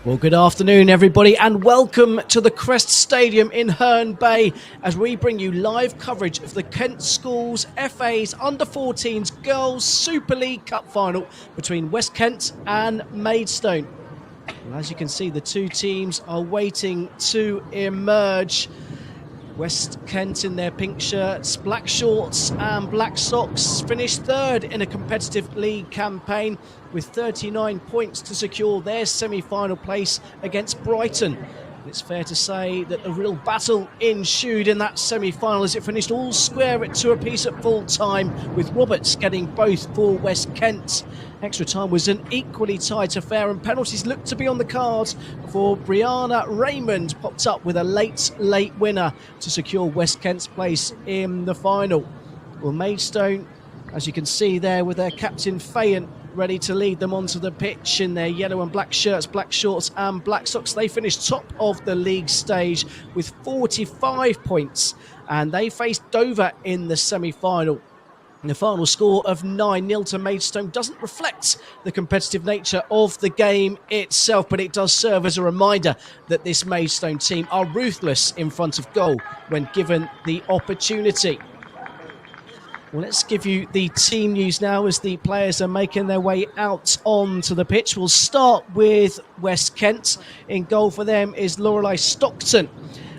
Well, good afternoon, everybody, and welcome to the Crest Stadium in Herne Bay as we bring you live coverage of the Kent Schools FA's Under-14s Girls Super League Cup final between West Kent and Maidstone. And as you can see, the two teams are waiting to emerge. West Kent in their pink shirts, black shorts and black socks finished third in a competitive league campaign with 39 points to secure their semi-final place against Brighton. It's fair to say that a real battle ensued in that semi-final as it finished all square at 2 apiece at full time, with Roberts getting both for West Kent. Extra time was an equally tight affair and penalties looked to be on the cards for Brianna Raymond, popped up with a late winner to secure West Kent's place in the final. Well, Maidstone, as you can see there with their captain Fayen, ready to lead them onto the pitch in their yellow and black shirts, black shorts and black socks. They finished top of the league stage with 45 points and they faced Dover in the semi-final. The final score of 9-0 to Maidstone doesn't reflect the competitive nature of the game itself, but it does serve as a reminder that this Maidstone team are ruthless in front of goal when given the opportunity. Well, let's give you the team news now as the players are making their way out onto the pitch. We'll start with West Kent. In goal for them is Lorelei Stockton.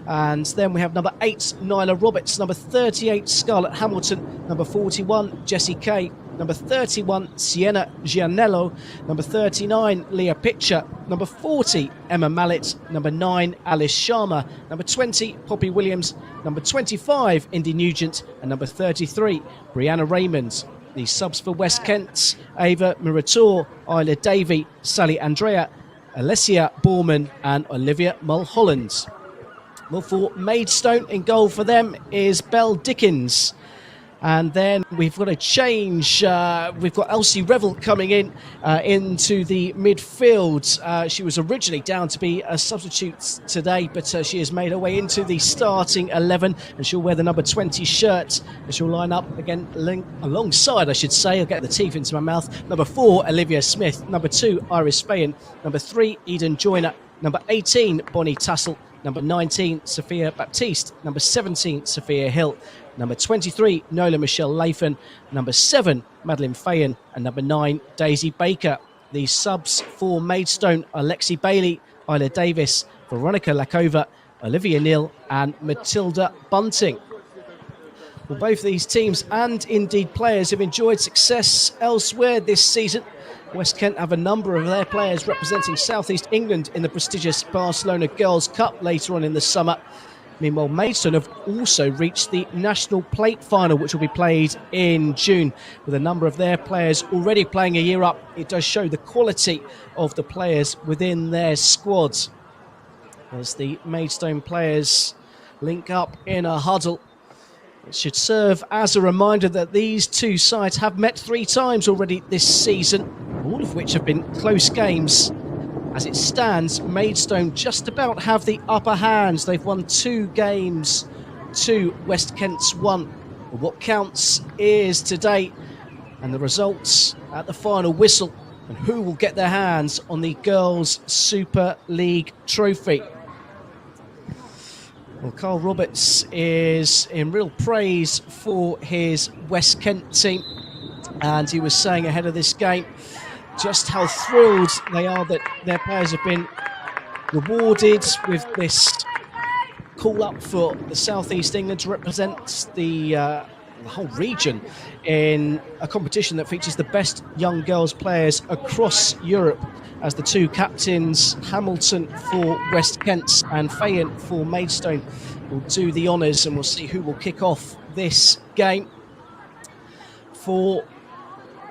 And then we have number 8, Nyla Roberts, number 38, Scarlett Hamilton, number 41, Jessie Kay, number 31, Sienna Gianello, number 39, Leah Pitcher, number 40, Emma Mallet, number 9, Alice Sharma, number 20, Poppy Williams, number 25, Indy Nugent, and number 33, Brianna Raymond. The subs for West Kent, Ava Murator, Isla Davey, Sally Andrea, Alessia Borman, and Olivia Mulholland. Well, for Maidstone, in goal for them is Belle Dickens. And then we've got a change. We've got Elsie Revel coming in into the midfield. She was originally down to be a substitute today, but she has made her way into the starting 11, and she'll wear the number 20 shirt. And she'll line up again alongside, I should say, I'll get the teeth into my mouth, number 4, Olivia Smith, number 2, Iris Fayen, number 3, Eden Joyner, number 18, Bonnie Tassel, number 19, Sophia Baptiste, number 17, Sophia Hill, number 23, Nola Michelle Lathan, number 7, Madeline Fayen, and number 9, Daisy Baker. The subs for Maidstone are Lexi Bailey, Isla Davis, Veronica Lakova, Olivia Neal, and Matilda Bunting. Well, both these teams and indeed players have enjoyed success elsewhere this season. West Kent have a number of their players representing South East England in the prestigious Barcelona Girls' Cup later on in the summer. Meanwhile, Maidstone have also reached the National Plate Final, which will be played in June. With a number of their players already playing a year up, it does show the quality of the players within their squads. As the Maidstone players link up in a huddle, it should serve as a reminder that these two sides have met 3 times already this season, all of which have been close games. As it stands, Maidstone just about have the upper hand. They've won 2 games to West Kent's 1. But what counts is today and the results at the final whistle and who will get their hands on the Girls' Super League trophy. Well, Carl Roberts is in real praise for his West Kent team, and he was saying ahead of this game just how thrilled they are that their players have been rewarded with this call-up for the South East England to represent the whole region in a competition that features the best young girls players across Europe, as the two captains, Hamilton for West Kent and Fayen for Maidstone, will do the honours, and we'll see who will kick off this game. For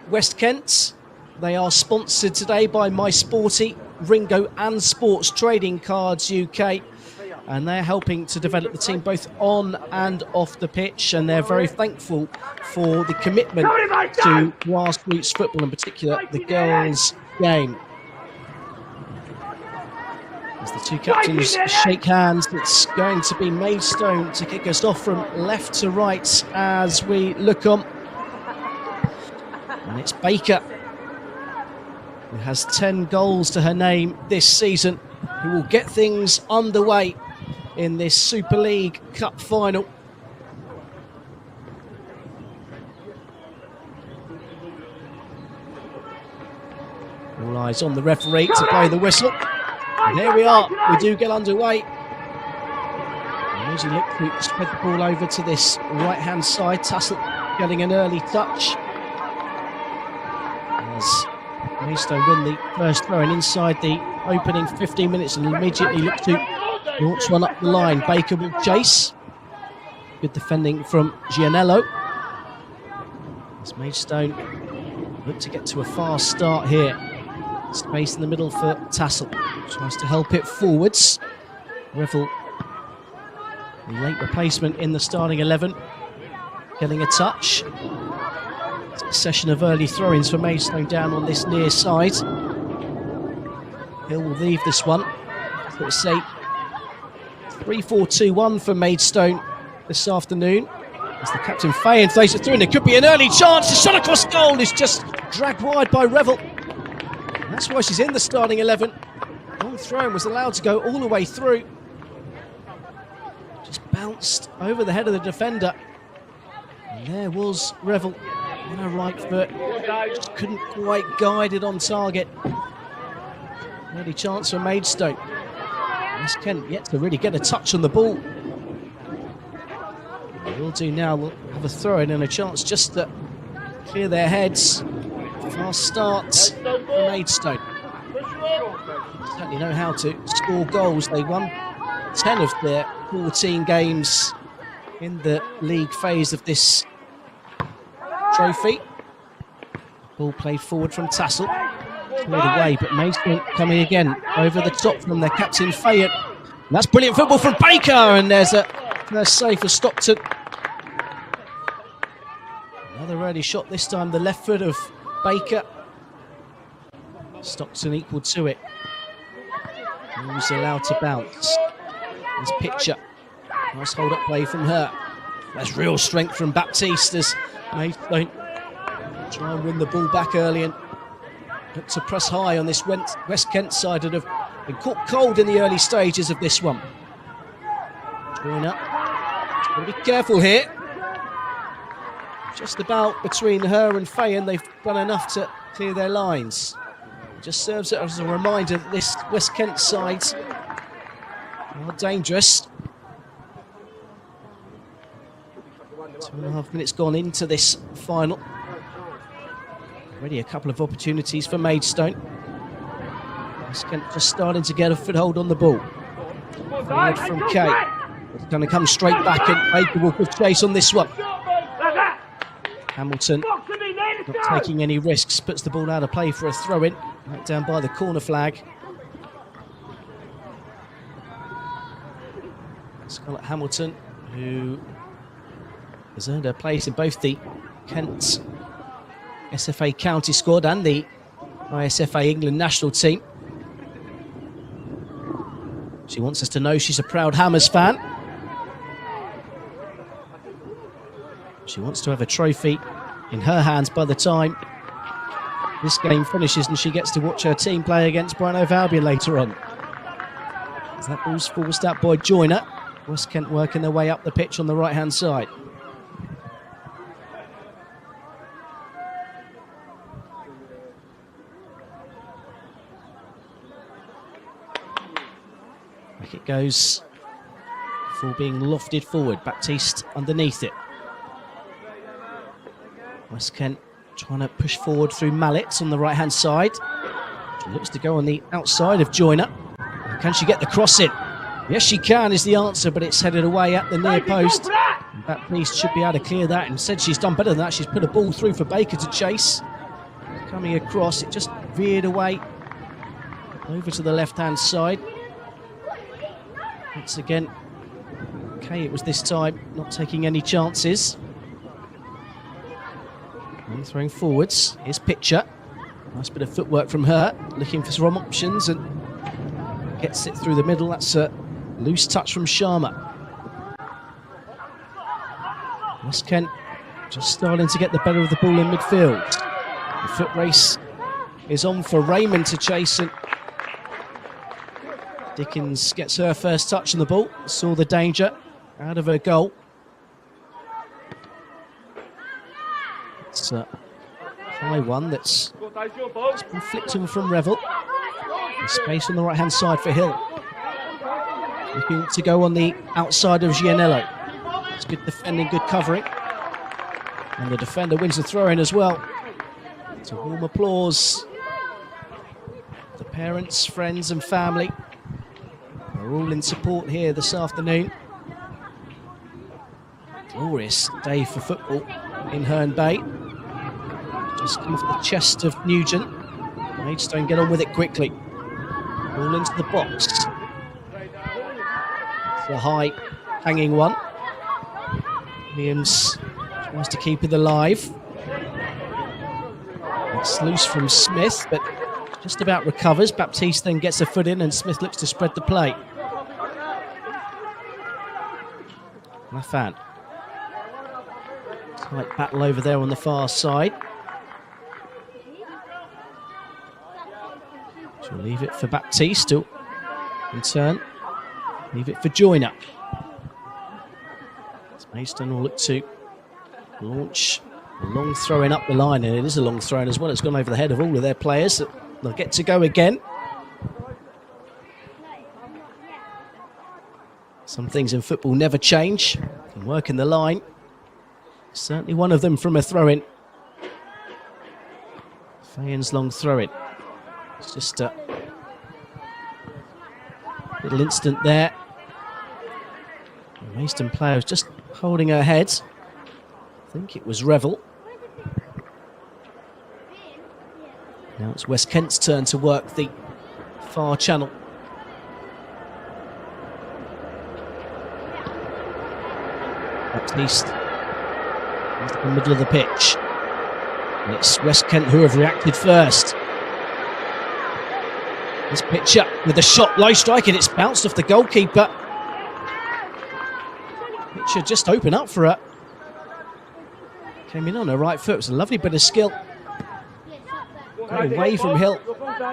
West Kent, they are sponsored today by My Sporty, Ringo and Sports Trading Cards UK, and they're helping to develop the team both on and off the pitch, and they're very thankful for the commitment to grassroots football, in particular the girls' game. As the two captains shake hands, it's going to be Maidstone to kick us off from left to right as we look on. And it's Baker who has 10 goals to her name this season, who will get things underway in this Super League Cup final. All eyes on the referee to blow the whistle. And here we are, we do get underway. And as you look to spread the ball over to this right-hand side, Tassel getting an early touch. As Maidstone win the first throw-in inside the opening 15 minutes and immediately look to launch one up the line. Baker will chase. Good defending from Gianello. As Maidstone look to get to a fast start here. Space in the middle for Tassel. Tries to help it forwards. Revel, the late replacement in the starting 11, getting a touch. Succession of early throw-ins for Maidstone down on this near side. Hill will leave this one. So it's a 3-4-2-1 for Maidstone this afternoon. As the captain Fayan throws it through, and there could be an early chance. The shot across goal is just dragged wide by Revel. And that's why she's in the starting 11. Long throw and was allowed to go all the way through. Just bounced over the head of the defender. And there was Revel on her right foot. Just couldn't quite guide it on target. Early chance for Maidstone. West Kent yet to really get a touch on the ball. They will do now. We'll have a throw-in and a chance just to clear their heads. Fast start for Maidstone. Certainly know how to score goals. They won 10 of their 14 games in the league phase of this trophy. Ball played forward from Tassel. Cleared away, but Maidstone coming again over the top from their captain Fayette. And that's brilliant football from Baker, and there's a first save for Stockton. Another early shot, this time the left foot of Baker. Stockton equal to it. Who's allowed to bounce? This Pitcher. Nice hold up play from her. That's real strength from Baptiste as Maidstone try and win the ball back early and look to press high on this West Kent side that have been caught cold in the early stages of this one. Drawing up. Got to be careful here. Just about between her and Fayan, they've done enough to clear their lines. Just serves it as a reminder that this West Kent side are dangerous. 2.5 minutes gone into this final. Already a couple of opportunities for Maidstone. West Kent just starting to get a foothold on the ball. Forward from Kay. It's going to come straight back, and Baker will give chase on this one. Hamilton not taking any risks, puts the ball out of play for a throw-in. Right down by the corner flag. Scarlett Hamilton, who has earned her place in both the Kent SFA County squad and the ISFA England national team. She wants us to know she's a proud Hammers fan. She wants to have a trophy in her hands by the time this game finishes and she gets to watch her team play against Brighton Hove Albion later on. As that ball's forced out by Joyner. West Kent working their way up the pitch on the right-hand side. Back it goes before being lofted forward. Baptiste underneath it. West Kent trying to push forward through Mallett on the right-hand side. She looks to go on the outside of Joyner. Can she get the cross in? Yes, she can is the answer, but it's headed away at the near post. And Baptiste should be able to clear that. Instead, she's done better than that. She's put a ball through for Baker to chase. Coming across, it just veered away over to the left-hand side. Once again, Kay it was this time, not taking any chances. And throwing forwards. Here's Pitcher. Nice bit of footwork from her, looking for some options and gets it through the middle. That's a loose touch from Sharma. West Kent just starting to get the better of the ball in midfield. The foot race is on for Raymond to chase, and Dickens gets her first touch on the ball, saw the danger out of her goal. It's a high one that's been flicked in from Revel. There's space on the right-hand side for Hill. Looking to go on the outside of Gianello. It's good defending, good covering. And the defender wins the throw-in as well. It's a warm applause. The parents, friends and family are all in support here this afternoon. Glorious day for football in Herne Bay. Just come off the chest of Nugent. Maidstone get on with it quickly. Ball into the box. It's a high hanging one. Williams tries to keep it alive. It's loose from Smith, but just about recovers. Baptiste then gets a foot in, and Smith looks to spread the play. Lafan. Tight battle over there on the far side. She'll leave it for Baptiste to, in turn, leave it for Joyner. Maidstone will look to launch a long throw-in up the line, and it is a long throw-in as well. It's gone over the head of all of their players. They'll get to go again. Some things in football never change. Can work in the line. Certainly one of them from a throw-in. Fayen's long throw-in. It's just a little instant there. The Maidstone player was just holding her head. I think it was Revel. Now it's West Kent's turn to work the far channel. Baptiste into the middle of the pitch. And it's West Kent who have reacted first. This pitch up with a shot, low strike, and it's bounced off the goalkeeper. It should just open up for her. Came in on her right foot. It was a lovely bit of skill. Got away from Hill.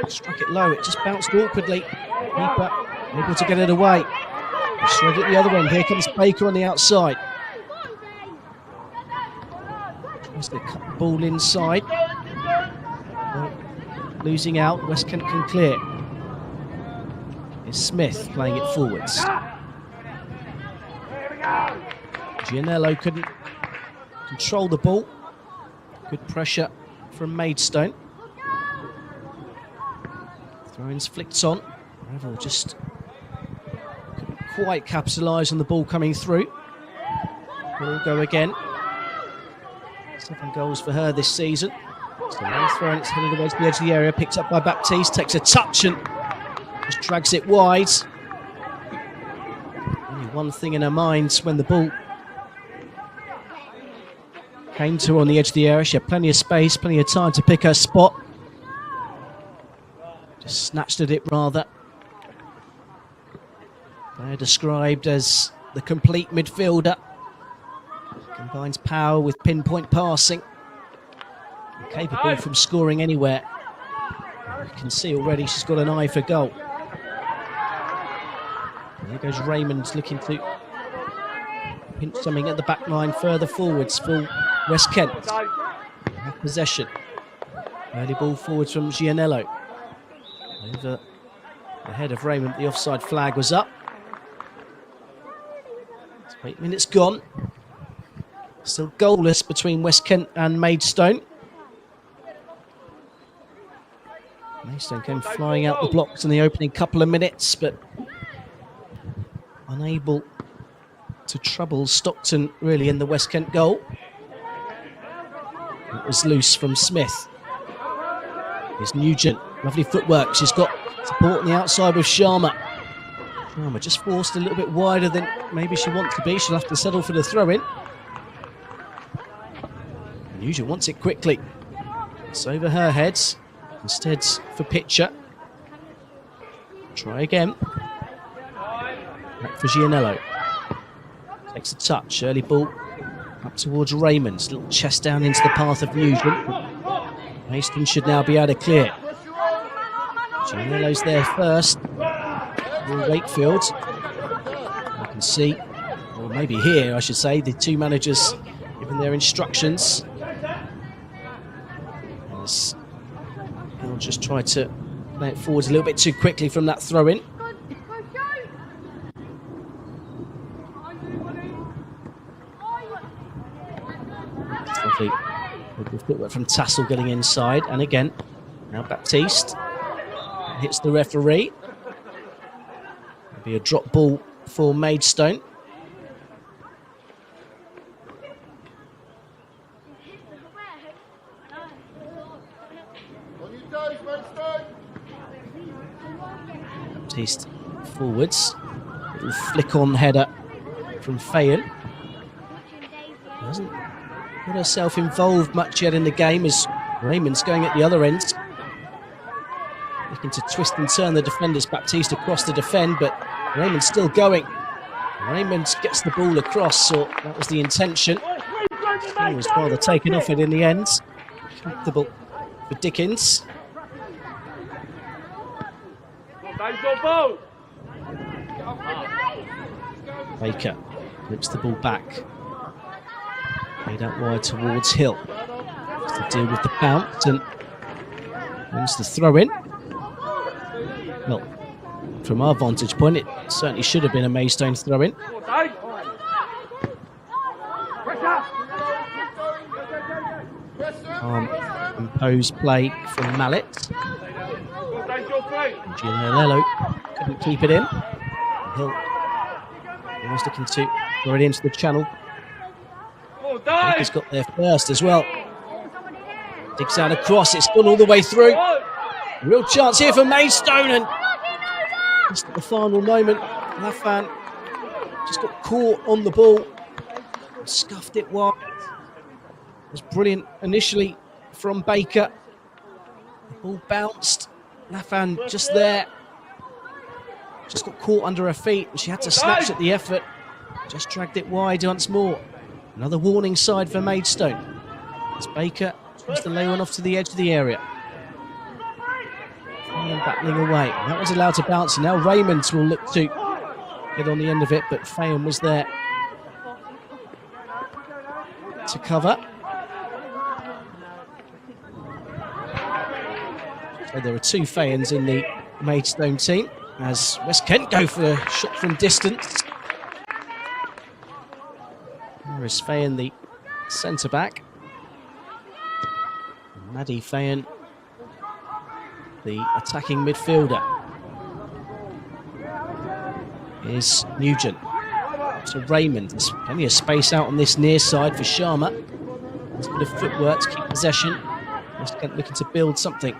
Struck it low. It just bounced awkwardly. Keeper able to get it away. Straight at the other end. Here comes Baker on the outside. Tries to cut the ball inside. Losing out. West Kent can clear. It's Smith playing it forwards. Gianello couldn't control the ball. Good pressure from Maidstone. Throw-ins flicked on. Revel just couldn't quite capitalise on the ball coming through. Will go again. 7 goals for her this season. So long throw, and it's headed away to the edge of the area. Picked up by Baptiste. Takes a touch and just drags it wide. Only one thing in her mind when the ball came to her on the edge of the area. She had plenty of space, plenty of time to pick her spot. Just snatched at it rather. They're described as the complete midfielder. Combines power with pinpoint passing. And capable from scoring anywhere. You can see already she's got an eye for goal. And there goes Raymond looking to pinch something at the back line further forwards for West Kent. Have possession. Early ball forwards from Gianello. Over the head of Raymond, the offside flag was up. 8 minutes gone. Still goalless between West Kent and Maidstone. Maidstone came flying out the blocks in the opening couple of minutes, but unable to trouble Stockton really in the West Kent goal. It was loose from Smith. Here's Nugent. Lovely footwork. She's got support on the outside with Sharma. Sharma just forced a little bit wider than maybe she wants to be. She'll have to settle for the throw-in. Nugent wants it quickly. It's over her head. Instead for Pitcher. Try again. Back for Gianello. Takes a touch. Early ball up towards Raymond. Little chest down into the path of Nugent. Maidstone should now be able to clear. Gianello's there first. Wakefield. You can see, or maybe here, I should say, the two managers giving their instructions. As Hill just tried to play it forwards a little bit too quickly from that throw-in. Lovely. Good footwork from Tassel getting inside, and again, now Baptiste hits the referee. It'll be a drop ball for Maidstone. Baptiste forwards. Little flick on header from Fayen. Hasn't got herself involved much yet in the game as Raymond's going at the other end. Looking to twist and turn the defenders. Baptiste across to defend, but Raymond's still going. Raymond gets the ball across, or that was the intention. He was rather taken off it in the end. Comfortable for Dickens. Baker flips the ball back. Played out wide towards Hill. Has to deal with the bounce and wins the throw in. Well, from our vantage point, it certainly should have been a Maidstone throw in. Composed play from Mallet. Gianello couldn't keep it in. Hill was looking to throw it into the channel. Baker's got there first as well. Digs out across, it's gone all the way through. Real chance here for Maidstone, and just at the final moment, Lafan just got caught on the ball and scuffed it wide. It was brilliant initially from Baker. The ball bounced. Lafan just there. Just got caught under her feet and she had to snatch at the effort. Just dragged it wide once more. Another warning side for Maidstone. As Baker tries to lay one off to the edge of the area. And battling away. That was allowed to bounce, and now Raymond will look to get on the end of it, but Fayen was there to cover. So there are two Fayens in the Maidstone team, as West Kent go for a shot from distance. There is Fayen, the centre-back. Maddie Fayen, the attacking midfielder. Is Nugent. So Raymond, there's plenty of space out on this near side for Sharma. There's a bit of footwork to keep possession. West Kent looking to build something.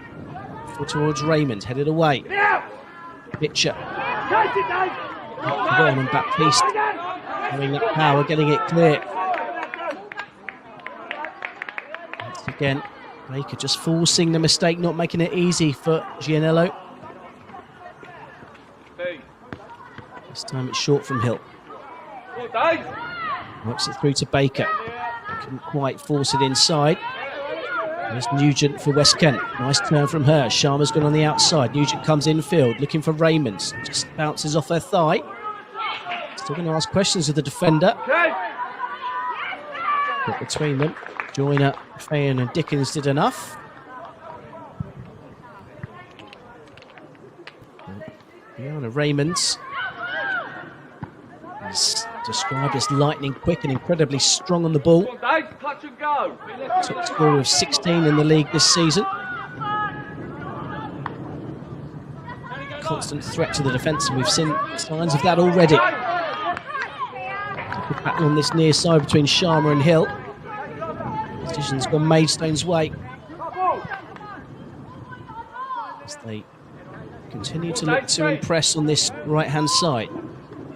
Towards Raymond, headed away. Pitcher. On and Baptiste. Having that power, getting it clear. Once again, Baker just forcing the mistake, not making it easy for Gianello. This time it's short from Hill. Works it through to Baker. Couldn't quite force it inside. There's Nugent for West Kent. Nice turn from her. Sharma's gone on the outside. Nugent comes infield, looking for Raymond. Just bounces off her thigh. Still going to ask questions of the defender. But between them, Joyner, Fayen and Dickens did enough. Fiona Raymond's is described as lightning quick and incredibly strong on the ball. Top scorer of 16 in the league this season. Constant threat to the defence, and we've seen signs of that already. Good battle on this near side between Sharma and Hill. Decision's gone Maidstone's way as they continue to look to impress on this right-hand side.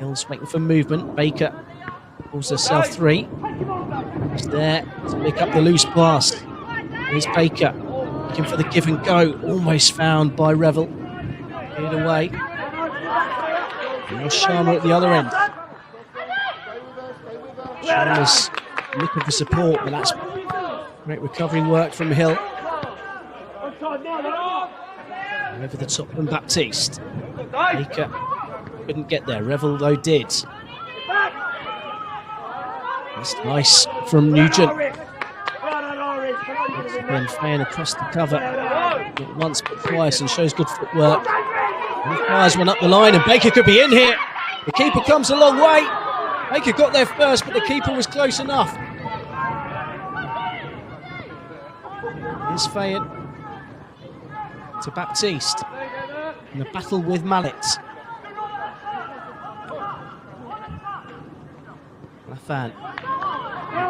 Hill's waiting for movement. Baker pulls herself free. He's there to pick up the loose pass. Here's Baker looking for the give and go. Almost found by Revel. Cleared away. Now Sharma at the other end. Sharma's looking for support, but that's great recovery work from Hill. Over the top from Baptiste. Baker couldn't get there. Revel, though, did. That's nice from Nugent. Then Fayen across the cover. Not once but twice and shows good footwork. And he fires one up the line and Baker could be in here. The keeper comes a long way. Baker got there first, but the keeper was close enough. Here's Fayen to Baptiste. In the battle with Mallet. Lafan.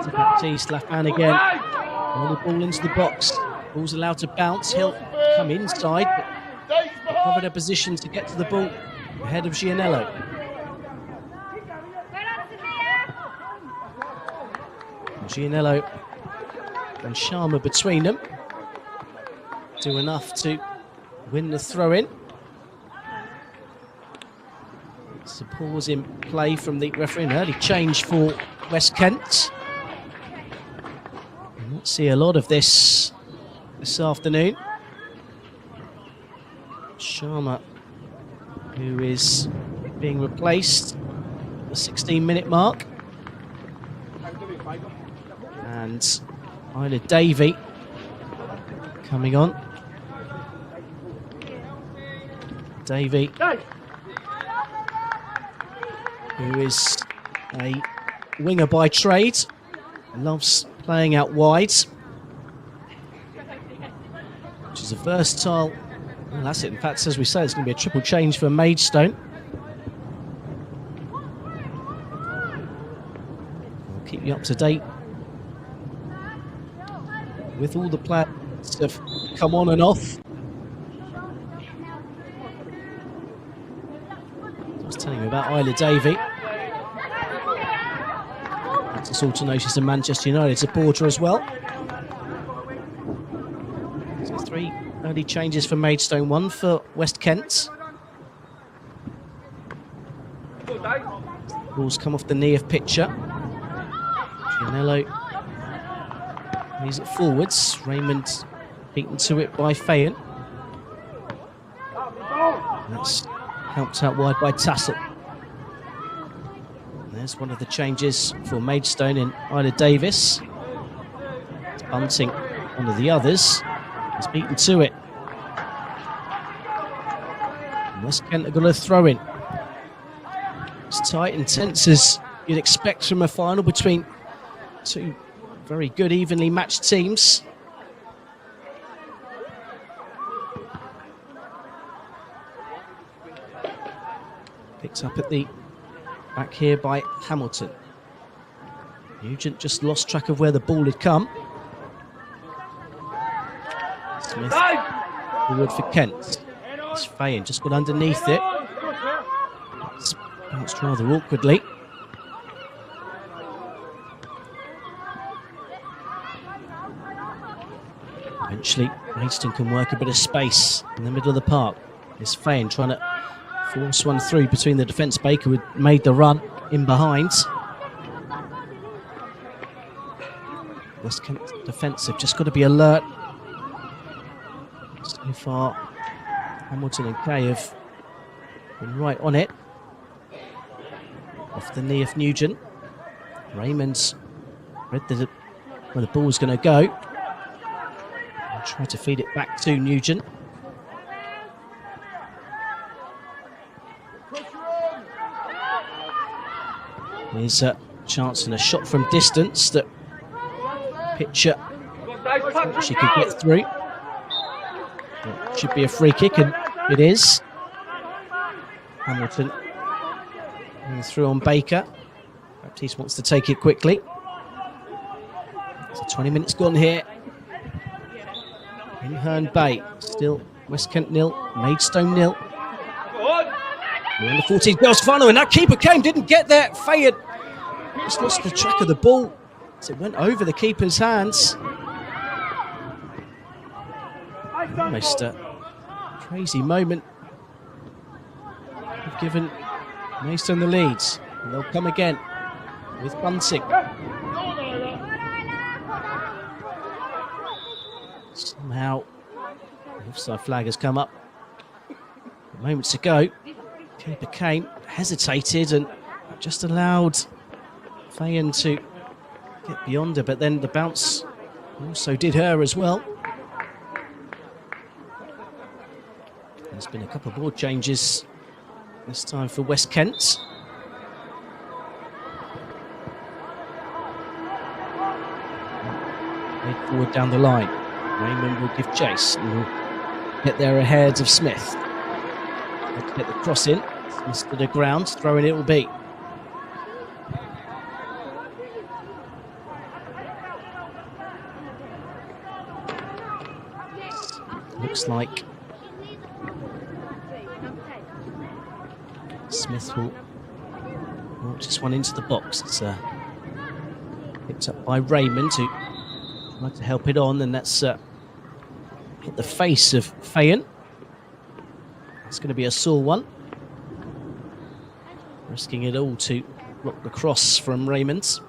To Baptiste, Lafan again. And the ball into the box. Ball's allowed to bounce. He'll come inside, but covered a position to get to the ball ahead of Gianello. Gianello and Sharma between them do enough to win the throw-in. It's a pause in play from the referee. An early change for West Kent. We'll not see a lot of this afternoon. Sharma, who is being replaced at the 16-minute mark. And Isla Davey coming on. Davey, who is a winger by trade, loves playing out wide, which is a versatile. Well, that's it. In fact, as we say, it's going to be a triple change for Maidstone. I'll keep you up to date with all the players that have come on and off. I was telling you about Isla Davey. That's also noticed a Manchester United supporter as well. So 3 early changes for Maidstone, 1 for West Kent. Ball's come off the knee of pitcher. Gianello leaves it forwards. Raymond beaten to it by Fayen. That's helped out wide by Tassel. And there's one of the changes for Maidstone in Isla Davis. It's Bunting, one of the others, is beaten to it. And West Kent have got a throw in. It's tight and tense as you'd expect from a final between two very good, evenly matched teams. Picked up at the back here by Hamilton. Nugent just lost track of where the ball had come. Smith forward for Kent. It's Fayen just got underneath it. It's bounced rather awkwardly. Eventually, Maidstone can work a bit of space in the middle of the park. It's Fayen trying to force one through between the defence. Baker who had made the run in behind. West Kent defensive, just got to be alert. So far, Hamilton and Kay have been right on it. Off the knee of Nugent. Raymond's read where the ball was going to go. Try to feed it back to Nugent. There's a chance and a shot from distance that pitcher she could get through. It should be a free kick, and it is. Hamilton through on Baker. Baptiste wants to take it quickly. So 20 minutes gone here in Herne Bay. Still West Kent 0, Maidstone 0. We're in the 14th girls final, and that keeper didn't get there. Fayen just lost the track of the ball as it went over the keeper's hands. Almost a crazy moment. They've given Maidstone the leads, and they'll come again with Bunting. Somehow Offside flag has come up moments ago. Keeper came, hesitated, and just allowed Fayen to get beyond her, but then the bounce also did her as well. There's been a couple of board changes this time for West Kent. Head forward down the line. Raymond will give chase and will get there ahead of Smith. Let's get the cross in. Smith to the ground, throwing it will be. Looks like Smith will launch this one into the box. It's picked up by Raymond, who tried to help it on, and that's hit the face of Fayen. It's going to be a sore one. Risking it all to block the cross from Raymond.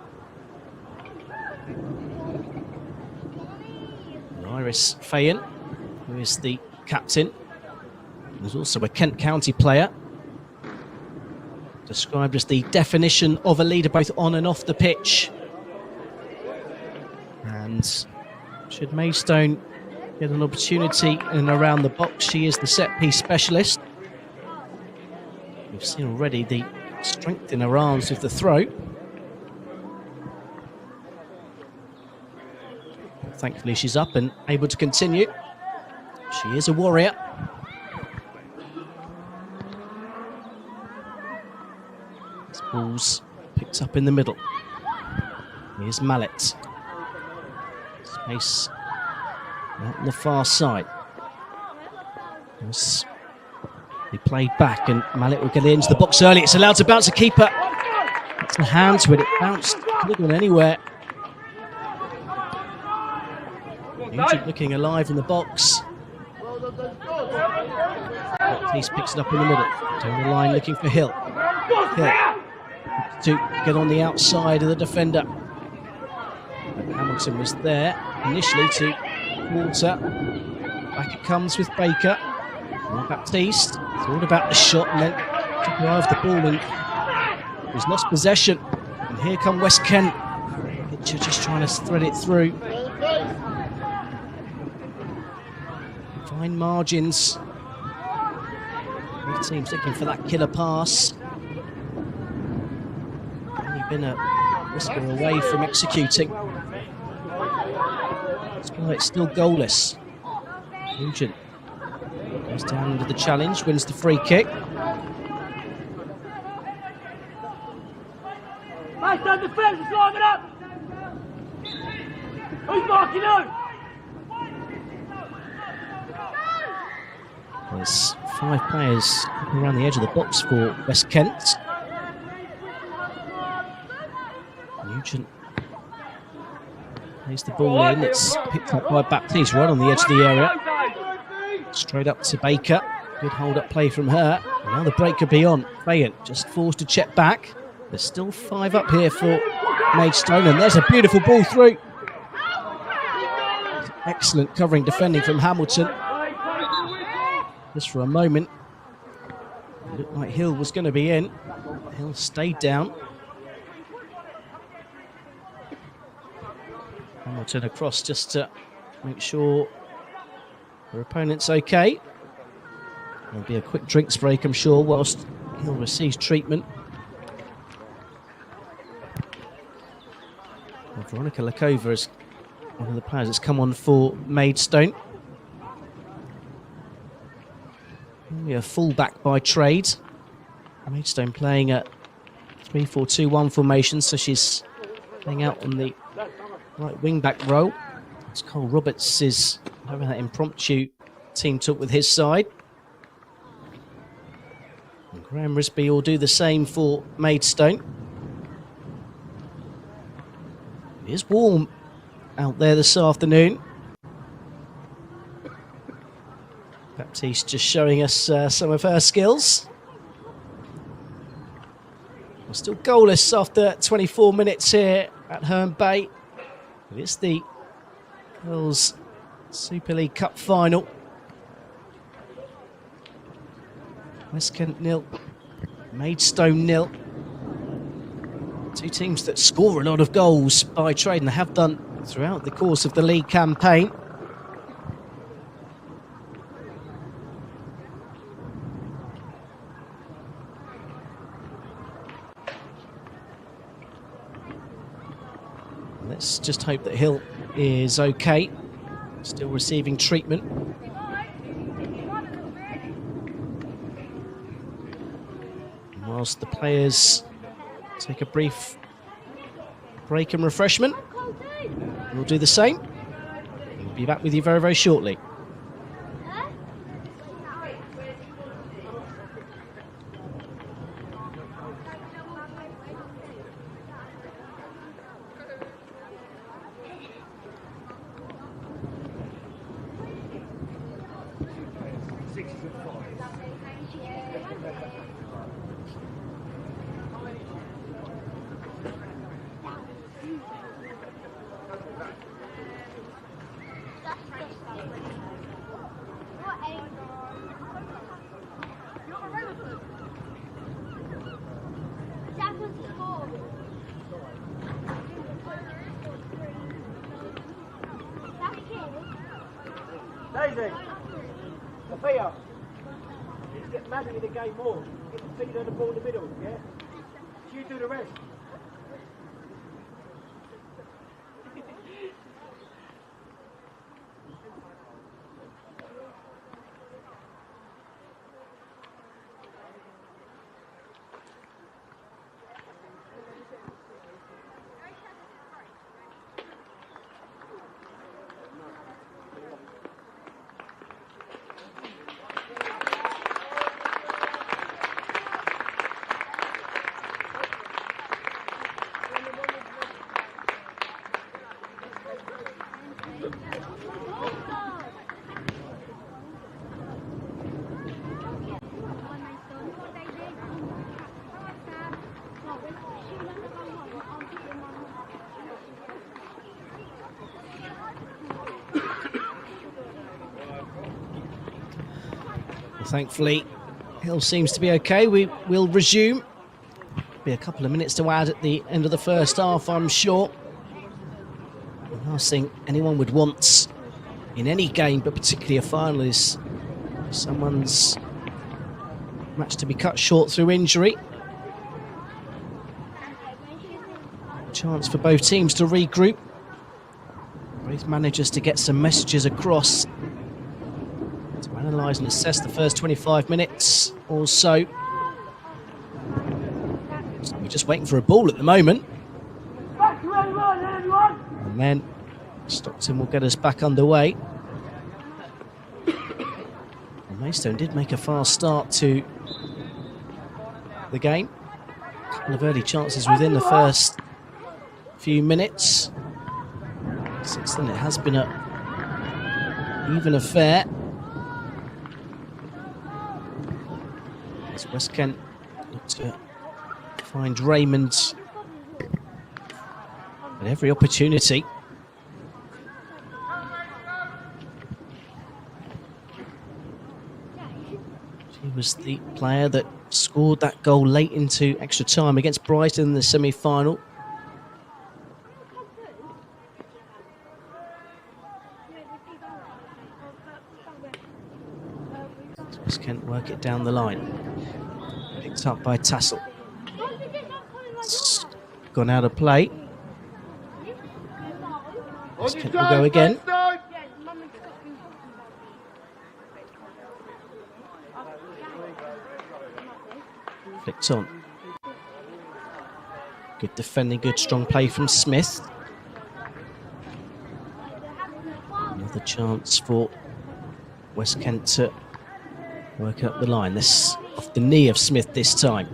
Iris Fayen, who is the captain, is also a Kent County player. Described as the definition of a leader both on and off the pitch. And should Maidstone get an opportunity in and around the box, she is the set-piece specialist. We've seen already the strength in her arms with the throw. Thankfully she's up and able to continue. She is a warrior. This ball's picked up in the middle. Here's Mallet. Space out on the far side. He played back and Mallet will get into the box early. It's allowed to bounce the keeper. It's a hand to it. It bounced. Could have gone anywhere. Nugent looking alive in the box. Baptiste picks it up in the middle. Down the line looking for Hill. Hill to get on the outside of the defender. And Hamilton was there initially to Walter. Back it comes with Baker. And Baptiste. It's all about the shot, and then took her eye off the ball and was lost possession. And here come West Kent. Pitcher just trying to thread it through. Fine margins. Both teams looking for that killer pass. Only been a whisker away from executing. It's still goalless. Nugent goes down into the challenge, wins the free kick. Maidstone defence is lining up! Who's marking who? There's 5 players around the edge of the box for West Kent. Nugent plays the ball in. It's picked up by Baptiste right on the edge of the area. Straight up to Baker. Good hold-up play from her. And now the break could be on. Fayen just forced to check back. There's still 5 up here for Maidstone, and there's a beautiful ball through. Excellent covering defending from Hamilton. Just for a moment, it looked like Hill was going to be in. Hill stayed down. Hamilton across just to make sure her opponent's okay. There'll be a quick drinks break, I'm sure, whilst Hill receives treatment. And Veronica Lakova is one of the players that's come on for Maidstone. Only a full-back by trade. Maidstone playing a 3-4-2-1 formation, so she's playing out on the right wing-back role. It's Cole Roberts is having that impromptu team talk with his side. And Graham Risby will do the same for Maidstone. It is warm out there this afternoon. Baptiste just showing us some of her skills. We're still goalless after 24 minutes here at Herne Bay. It's the Girls Super League Cup final. West Kent 0, Maidstone 0. Two teams that score a lot of goals by trade, and they have done throughout the course of the league campaign. Let's just hope that Hill is okay, still receiving treatment. And whilst the players take a brief break and refreshment, we'll do the same. We'll be back with you very, very shortly. Daisy, Sophia, you get mad in the game more. Get the feet on the ball in the middle, yeah? You do the rest. Thankfully, Hill seems to be okay. We will resume. Be a couple of minutes to add at the end of the first half, I'm sure. The last thing anyone would want in any game, but particularly a final, is someone's match to be cut short through injury. Chance for both teams to regroup. Both managers to get some messages across, to analyse and assess the first 25 minutes or so. So we're just waiting for a ball at the moment. And then Stockton will get us back underway. And Maidstone did make a fast start to the game. A couple of early chances within the first few minutes. Since then it has been an even affair. As West Kent look to find Raymond at every opportunity. She was the player that scored that goal late into extra time against Brighton in the semi-final. West Kent work it down the line. Picked up by Tassel. It's gone out of play. West Kent will go again. Flicked on. Good defending, good strong play from Smith. Another chance for West Kent to work up the line. This off the knee of Smith this time.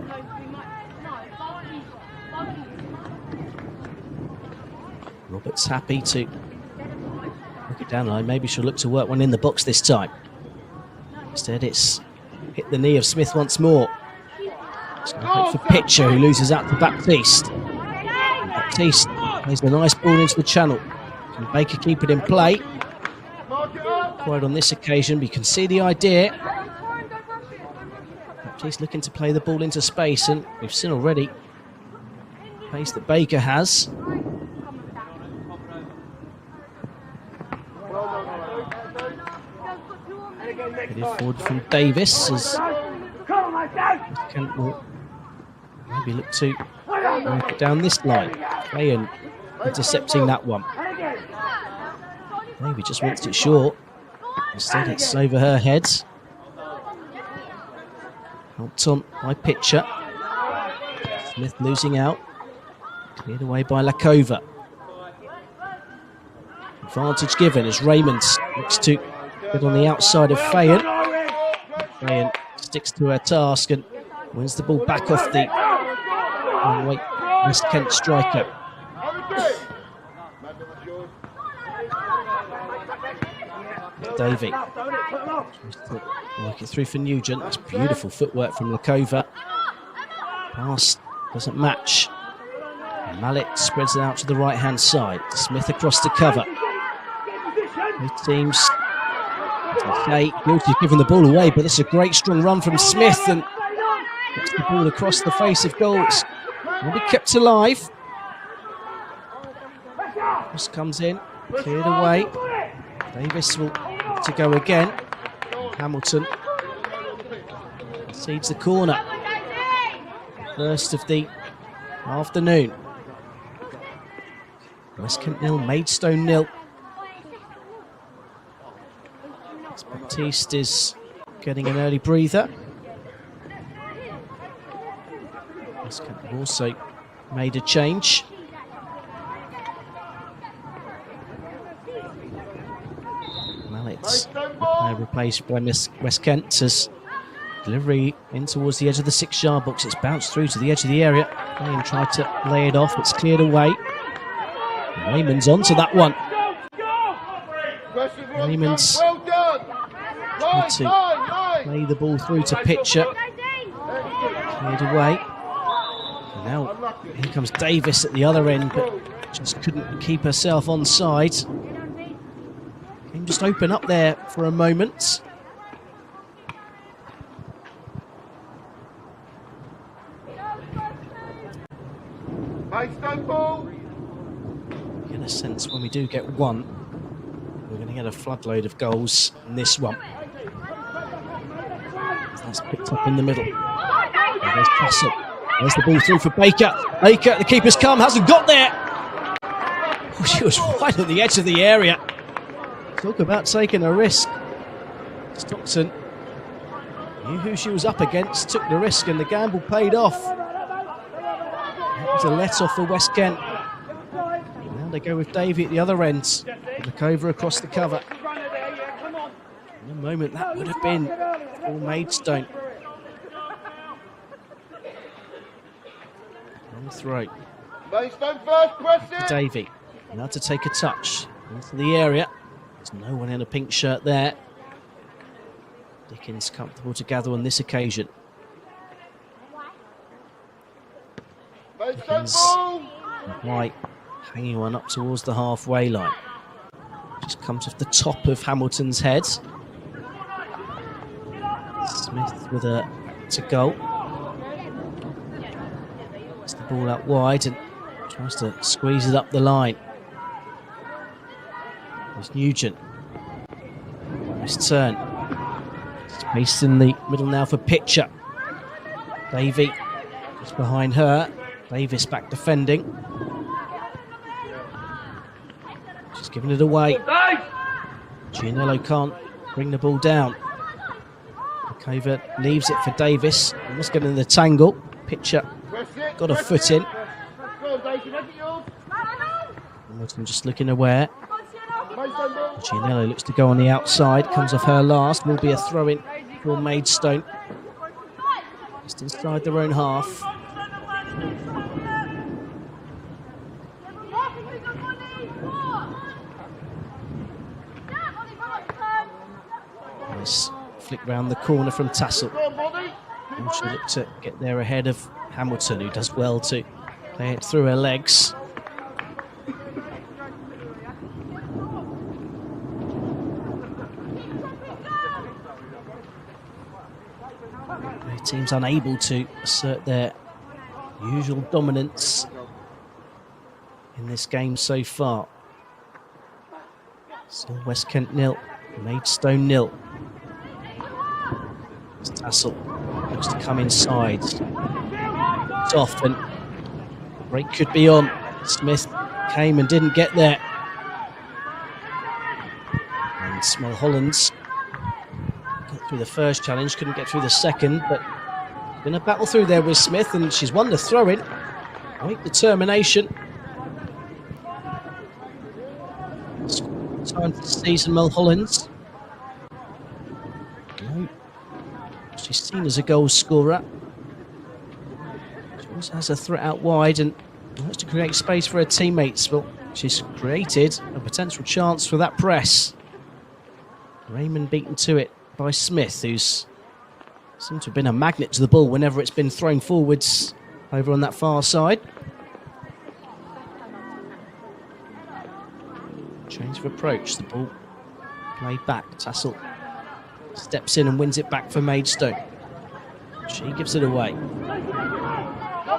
Roberts happy to work it down the line. Maybe she'll look to work one in the box this time. Instead, it's hit the knee of Smith once more. It's going to hope for Pitcher, who loses out to Baptiste. And Baptiste plays a nice ball into the channel. Can Baker keep it in play? Quite on this occasion, but you can see the idea. He's looking to play the ball into space, and we've seen already the pace that Baker has. Headed forward from Davis as Kent will maybe look to work it down this line. Bayan intercepting that one. Maybe just wants it short. Instead it's over her head. Helped on by Pitcher. Smith losing out. Cleared away by Lakova. Advantage given as Raymond looks to get on the outside of Fayan. Fayan sticks to her task and wins the ball back off the West Kent striker. Davey tries to work it through for Nugent. That's beautiful footwork from Lakova. Pass doesn't match. Mallet spreads it out to the right hand side. Smith across to cover. Both teams guilty of giving the ball away, but this is a great strong run from Smith and gets the ball across the face of goal. It's going to be kept alive. This comes in, cleared away. Davis will have to go again. Hamilton concedes the corner. First of the afternoon. West Kent 0, Maidstone 0. Baptiste is getting an early breather. West Kent have also made a change. Mallett's replaced by West Kent as delivery in towards the edge of the 6-yard box. It's bounced through to the edge of the area. Bayan tried to lay it off. It's cleared away. Raymond's onto that one. Raymond's tried to play the ball through to Pitcher. Cleared away. And now here comes Davis at the other end, but just couldn't keep herself on side. Game just open up there for a moment. Maidstone ball. Get a sense when we do get one, we're going to get a floodload of goals in this one. That's picked up in the middle. And there's Castle. There's the ball through for Baker. Baker, the keeper's come, hasn't got there. Oh, she was right on the edge of the area. Talk about taking a risk. Stockton knew who she was up against, took the risk, and the gamble paid off. That was a let-off for West Kent. Now they go with Davey at the other end. Lakova across the cover. In a moment, that would have been for Maidstone. On the throw. Maidstone first, Crest. Davey now to take a touch into the area. There's no one in a pink shirt there. Dickens comfortable to gather on this occasion. Dickens White hanging one up towards the halfway line. Just comes off the top of Hamilton's head. Smith with a to goal. Gets the ball out wide and tries to squeeze it up the line. There's Nugent. Nice turn. Space in the middle now for Pitcher. Davey just behind her. Davis back defending. She's giving it away. Gianello can't bring the ball down. Lakova leaves it for Davis. Almost getting in the tangle. Pitcher got a foot in. Hamilton just looking aware. Gianello looks to go on the outside. Comes off her last. Will be a throw-in for Maidstone. Just inside their own half. Nice flick round the corner from Tassel. And she looked to get there ahead of Hamilton, who does well to play it through her legs. teams unable to assert their usual dominance in this game so far. Still West Kent 0, Maidstone 0. It's Tassel looks to come inside. It's off and break could be on. Smith came and didn't get there. And Mulholland's got through the first challenge, couldn't get through the second, but going to battle through there with Smith, and she's won the throw-in. Great determination. Time to season Mulholland's. No. She's seen as a goal scorer. She also has a threat out wide and wants to create space for her teammates. Well, she's created a potential chance for that press. Raymond beaten to it by Smith, who's seemed to have been a magnet to the ball whenever it's been thrown forwards over on that far side. Change of approach, the ball played back. Tassel steps in and wins it back for Maidstone. She gives it away.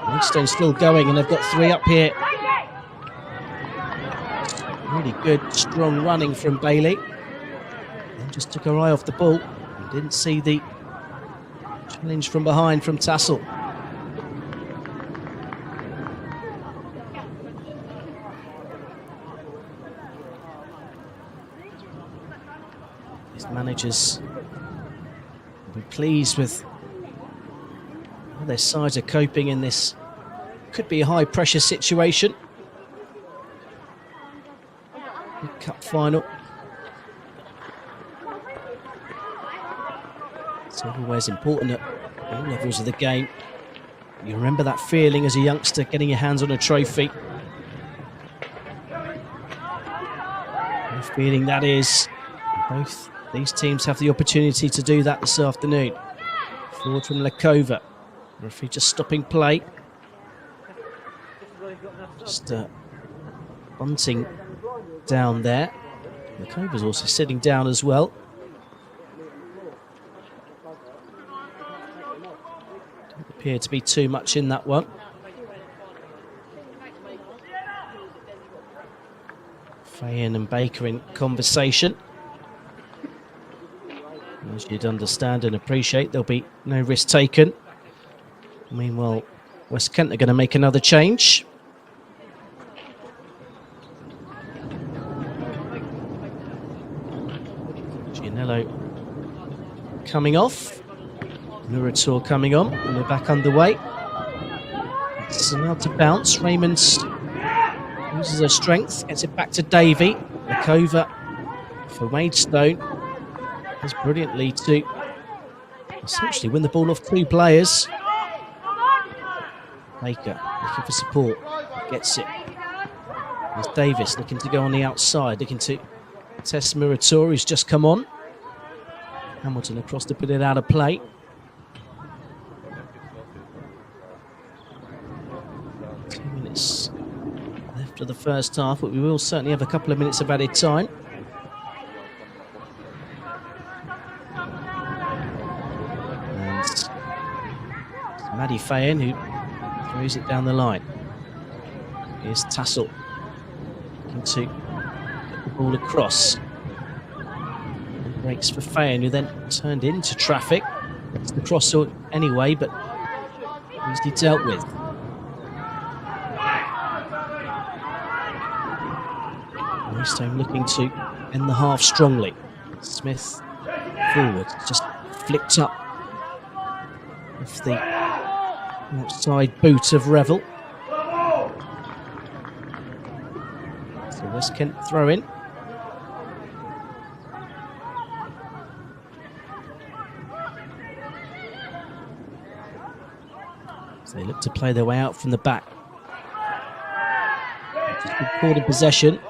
Maidstone's still going, and they've got 3 up here. Really good, strong running from Bailey. Then just took her eye off the ball and didn't see the challenge from behind from Tassel. These managers will be pleased with how their sides are coping in this could be a high pressure situation. Big cup final. It's always important at all levels of the game. You remember that feeling as a youngster, getting your hands on a trophy. What a feeling that is. Both these teams have the opportunity to do that this afternoon. Forward from Lakova. Referee just stopping play. Just bunting down there. Lakova's also sitting down as well. Don't appear to be too much in that one. Fayen and Baker in conversation. As you'd understand and appreciate, there'll be no risk taken. Meanwhile, West Kent are going to make another change. Gianello coming off. Murator coming on, and we're back underway. It's allowed to bounce. Raymond uses her strength, gets it back to Davey. Lakova for Maidstone does brilliantly to essentially win the ball off 2 players. Baker looking for support, gets it. There's Davis looking to go on the outside, looking to test Murator, who's just come on. Hamilton across to put it out of play. Left of the first half, but we will certainly have a couple of minutes of added time. And it's Maddie Fayen who throws it down the line. Here's Tassel looking to get the ball across. And breaks for Fayen, who then turned into traffic. It's the cross anyway, but easily dealt with. Maidstone looking to end the half strongly. Smith forward, just flicked up with the outside boot of Revel. So West Kent throw in. So they look to play their way out from the back. Just been caught in possession.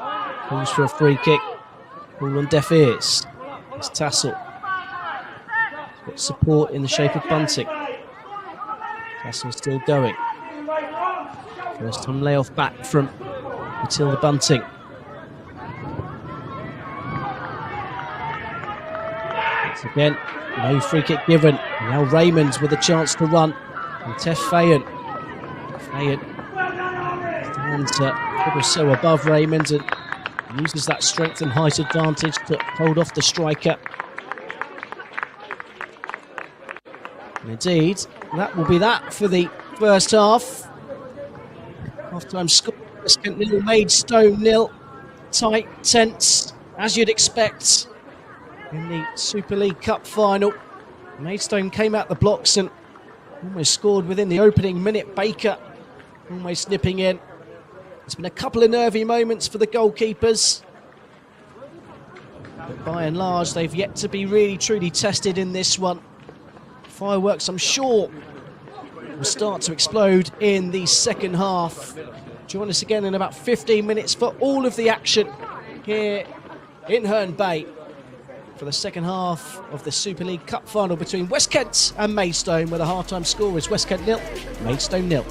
Calls for a free kick. Ball on deaf ears. It's Tassel. He's got support in the shape of Bunting. Tassel still going. First time layoff back from Matilda Bunting. Once again, No free kick given. Now Raymond with a chance to run. And Tef Fayan. Fayan stands ever so above Raymond and uses that strength and height advantage to hold off the striker. And indeed, that will be that for the first half. Half-time score, West Kent 0, Maidstone 0. Tight, tense, as you'd expect in the Super League Cup final. Maidstone came out the blocks and almost scored within the opening minute. Baker almost nipping in. There's been a couple of nervy moments for the goalkeepers, but by and large they've yet to be really truly tested in this one. Fireworks, I'm sure, will start to explode in the second half. Join us again in about 15 minutes for all of the action here in Herne Bay for the second half of the Super League Cup final between West Kent and Maidstone, where the half-time score is West Kent 0, Maidstone 0.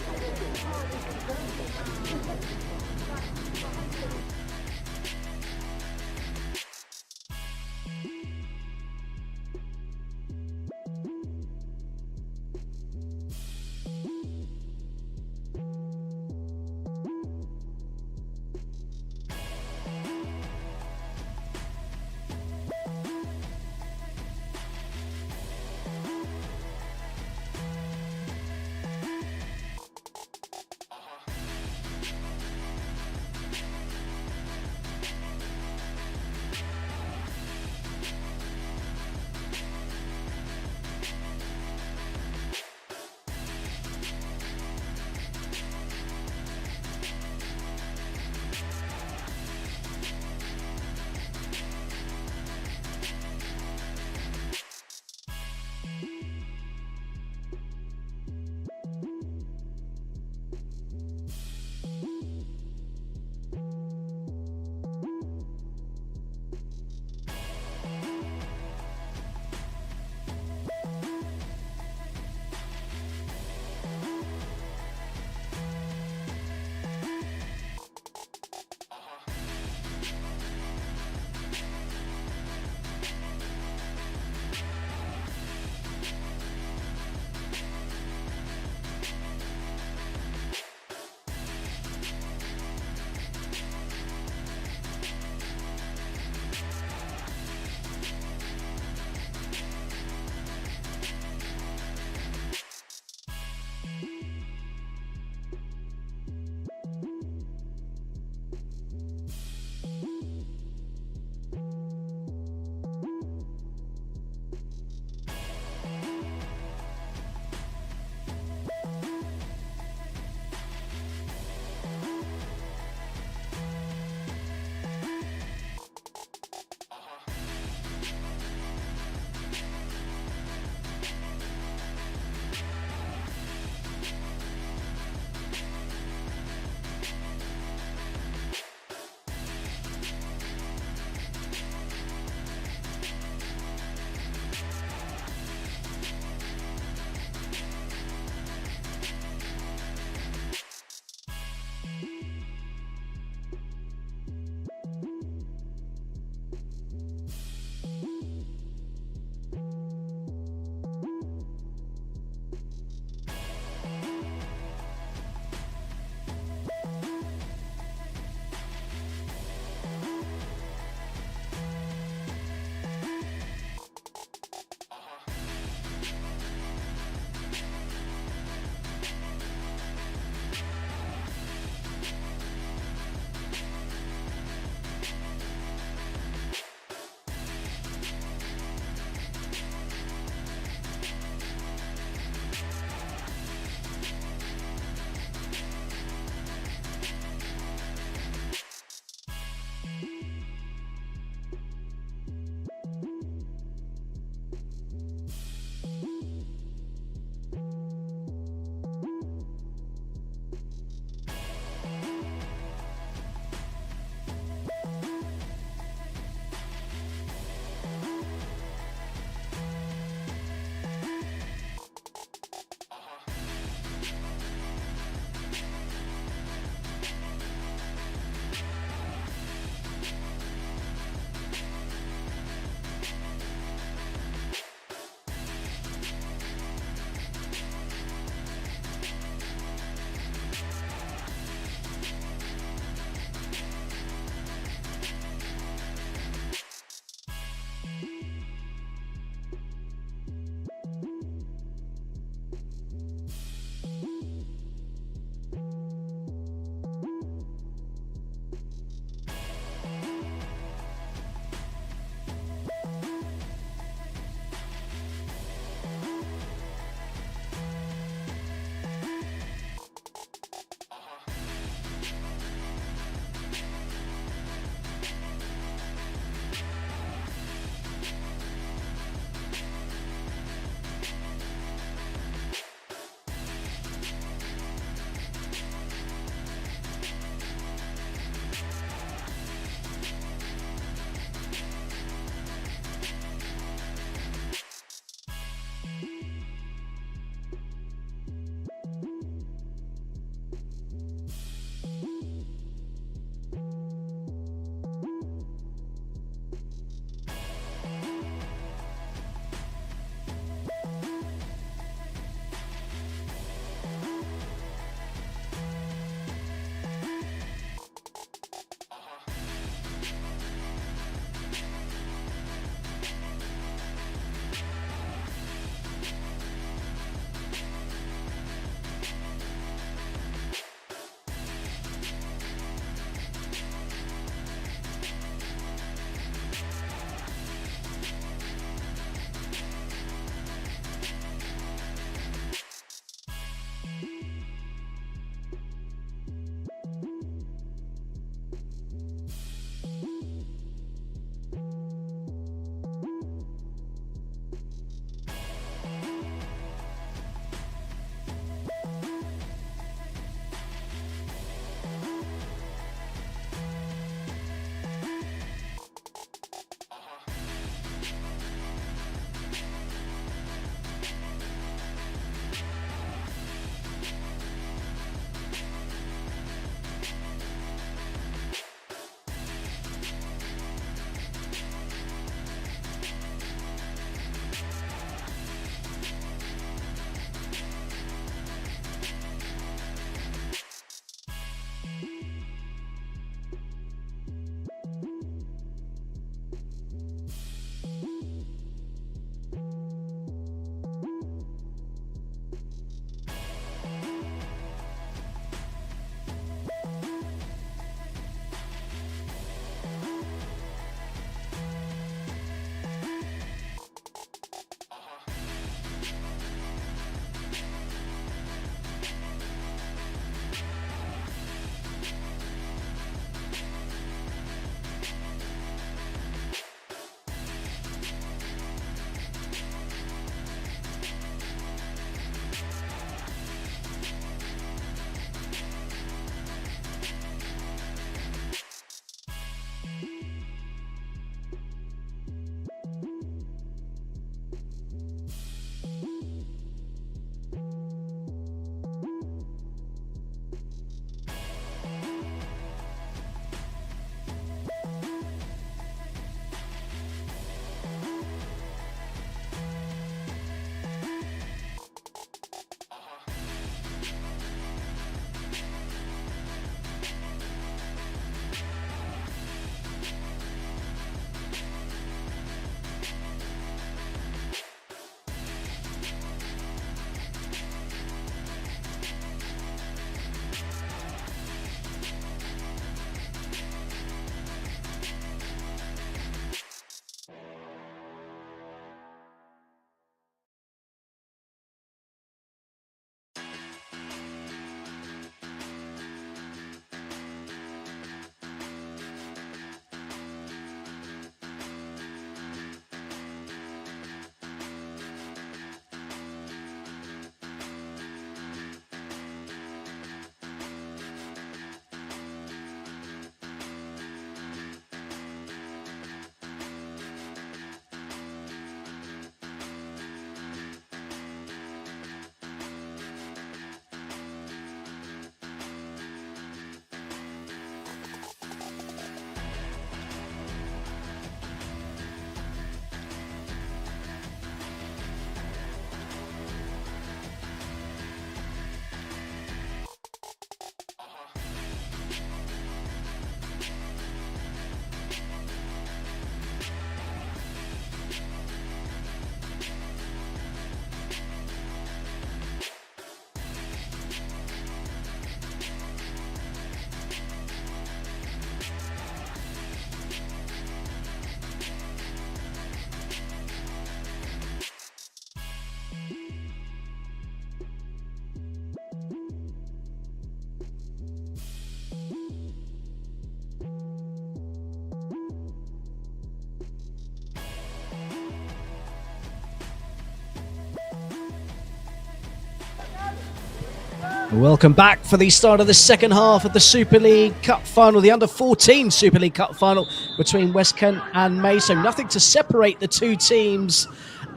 Welcome back for the start of the second half of the Super League Cup final, the Under-14 Super League Cup final between West Kent and Maidstone. Nothing to separate the two teams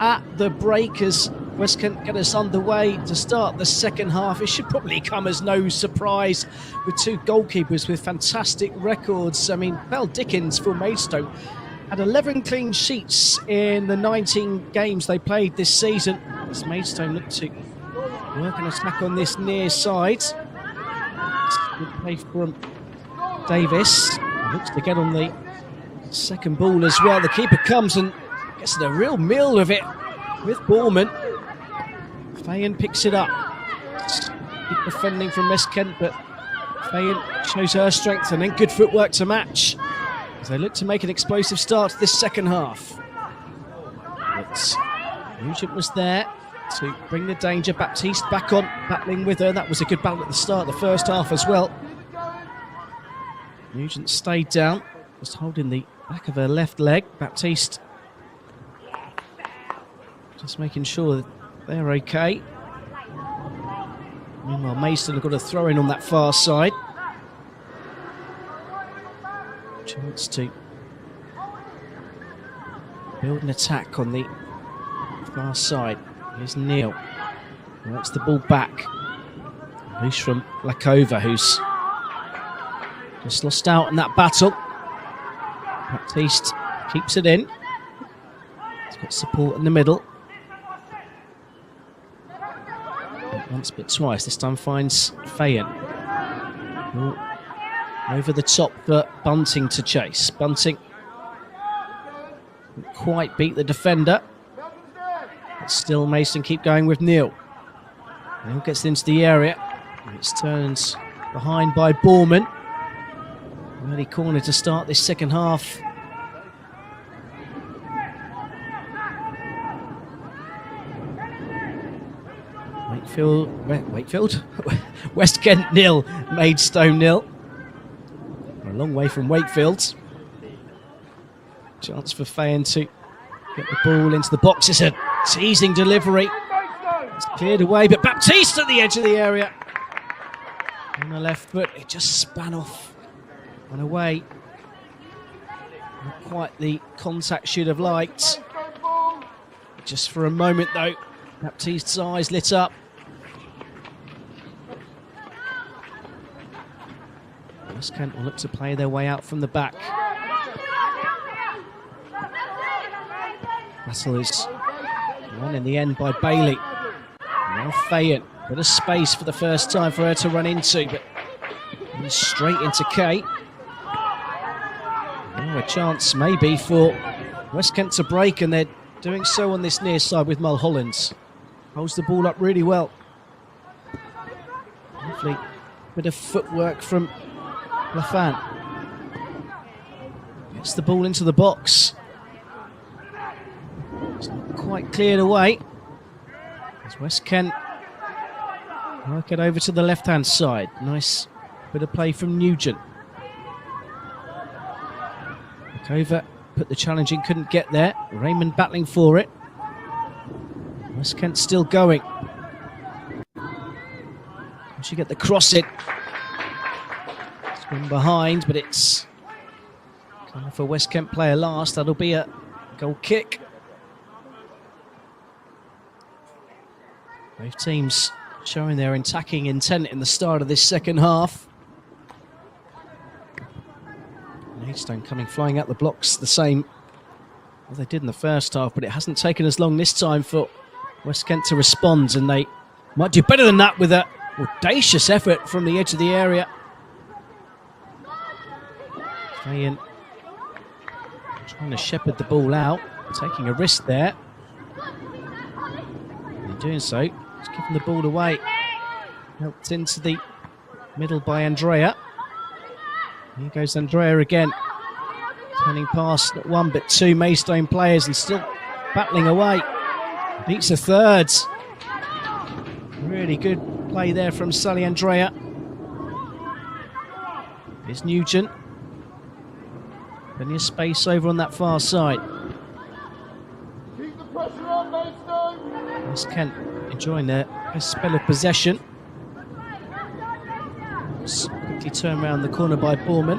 at the break as West Kent get us underway to start the second half. It should probably come as no surprise with two goalkeepers with fantastic records. I mean, Bell Dickens for Maidstone had 11 clean sheets in the 19 games they played this season. As Maidstone look to work an attack on this near side. Good play from Davis. He looks to get on the second ball as well. The keeper comes and gets a real meal of it with Borman. Fayen picks it up. Good defending from West Kent, but Fayen shows her strength and then good footwork to match as they look to make an explosive start to this second half. But Nugent was there to bring the danger. Baptiste back on, battling with her. That was a good battle at the start of the first half as well. Nugent stayed down, just holding the back of her left leg. Baptiste just making sure that they're okay. Meanwhile, Maidstone have got a throw in on that far side. Chance to build an attack on the far side. Here's Neil. Works the ball back. Loose from Lakova, who's just lost out in that battle. Baptiste keeps it in. He's got support in the middle. Not once but twice. This time finds Fayen. Over the top for Bunting to chase. Bunting didn't quite beat the defender. But still, Maidstone keep going with Neil. Neil gets into the area. It's turned behind by Borman. Early corner to start this second half. Wakefield? West Kent 0, Maidstone 0. We're a long way from Wakefield. Chance for Fayen to get the ball into the box. It's a teasing delivery. It's cleared away, but Baptiste at the edge of the area. On the left foot, it just span off and away. Not quite the contact she'd have liked. Just for a moment though, Baptiste's eyes lit up. West Kent will look to play their way out from the back. Battle is won in the end by Bailey. Now Fayen, bit of space for the first time for her to run into, but straight into Kate. Now a chance maybe for West Kent to break, and they're doing so on this near side with Mulholland. Holds the ball up really well. Lovely bit of footwork from Lafan. Gets the ball into the box. It's not quite cleared away. As West Kent work it over to the left-hand side. Nice bit of play from Nugent. Lakova put the challenge in, couldn't get there. Raymond battling for it. West Kent still going. She get the cross in. It's gone behind, but it's coming for West Kent player last. That'll be a goal kick. Both teams showing their attacking intent in the start of this second half. Maidstone coming flying out the blocks the same as they did in the first half, but it hasn't taken as long this time for West Kent to respond, and they might do better than that with a audacious effort from the edge of the area. Fayen trying to shepherd the ball out, taking a risk there. And in doing so, he's giving the ball away. Helped into the middle by Andrea. Here goes Andrea again. Turning past not one but two Maidstone players and still battling away. Beats a third. Really good play there from Sally Andrea. Here's Nugent. Plenty of space over on that far side. Keep the pressure on, Maidstone. West Kent enjoying their best spell of possession. Quickly turned around the corner by Borman.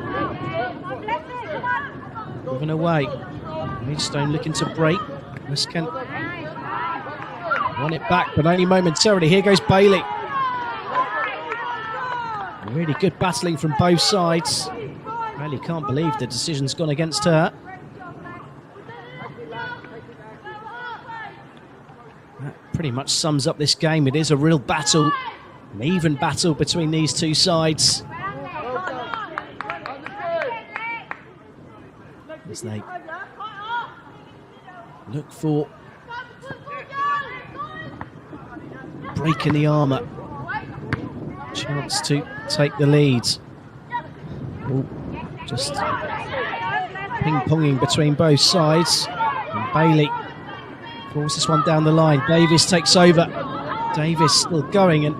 Moving away. Maidstone looking to break. West Kent want it back, but only momentarily. Here goes Bailey. Really good battling from both sides. Really can't believe the decision's gone against her. That pretty much sums up this game. It is a real battle, an even battle between these two sides. As they look for breaking the armour. Chance to take the lead. Ooh, just ping-ponging between both sides. And Bailey forces this one down the line. Davis takes over. Davis still going, and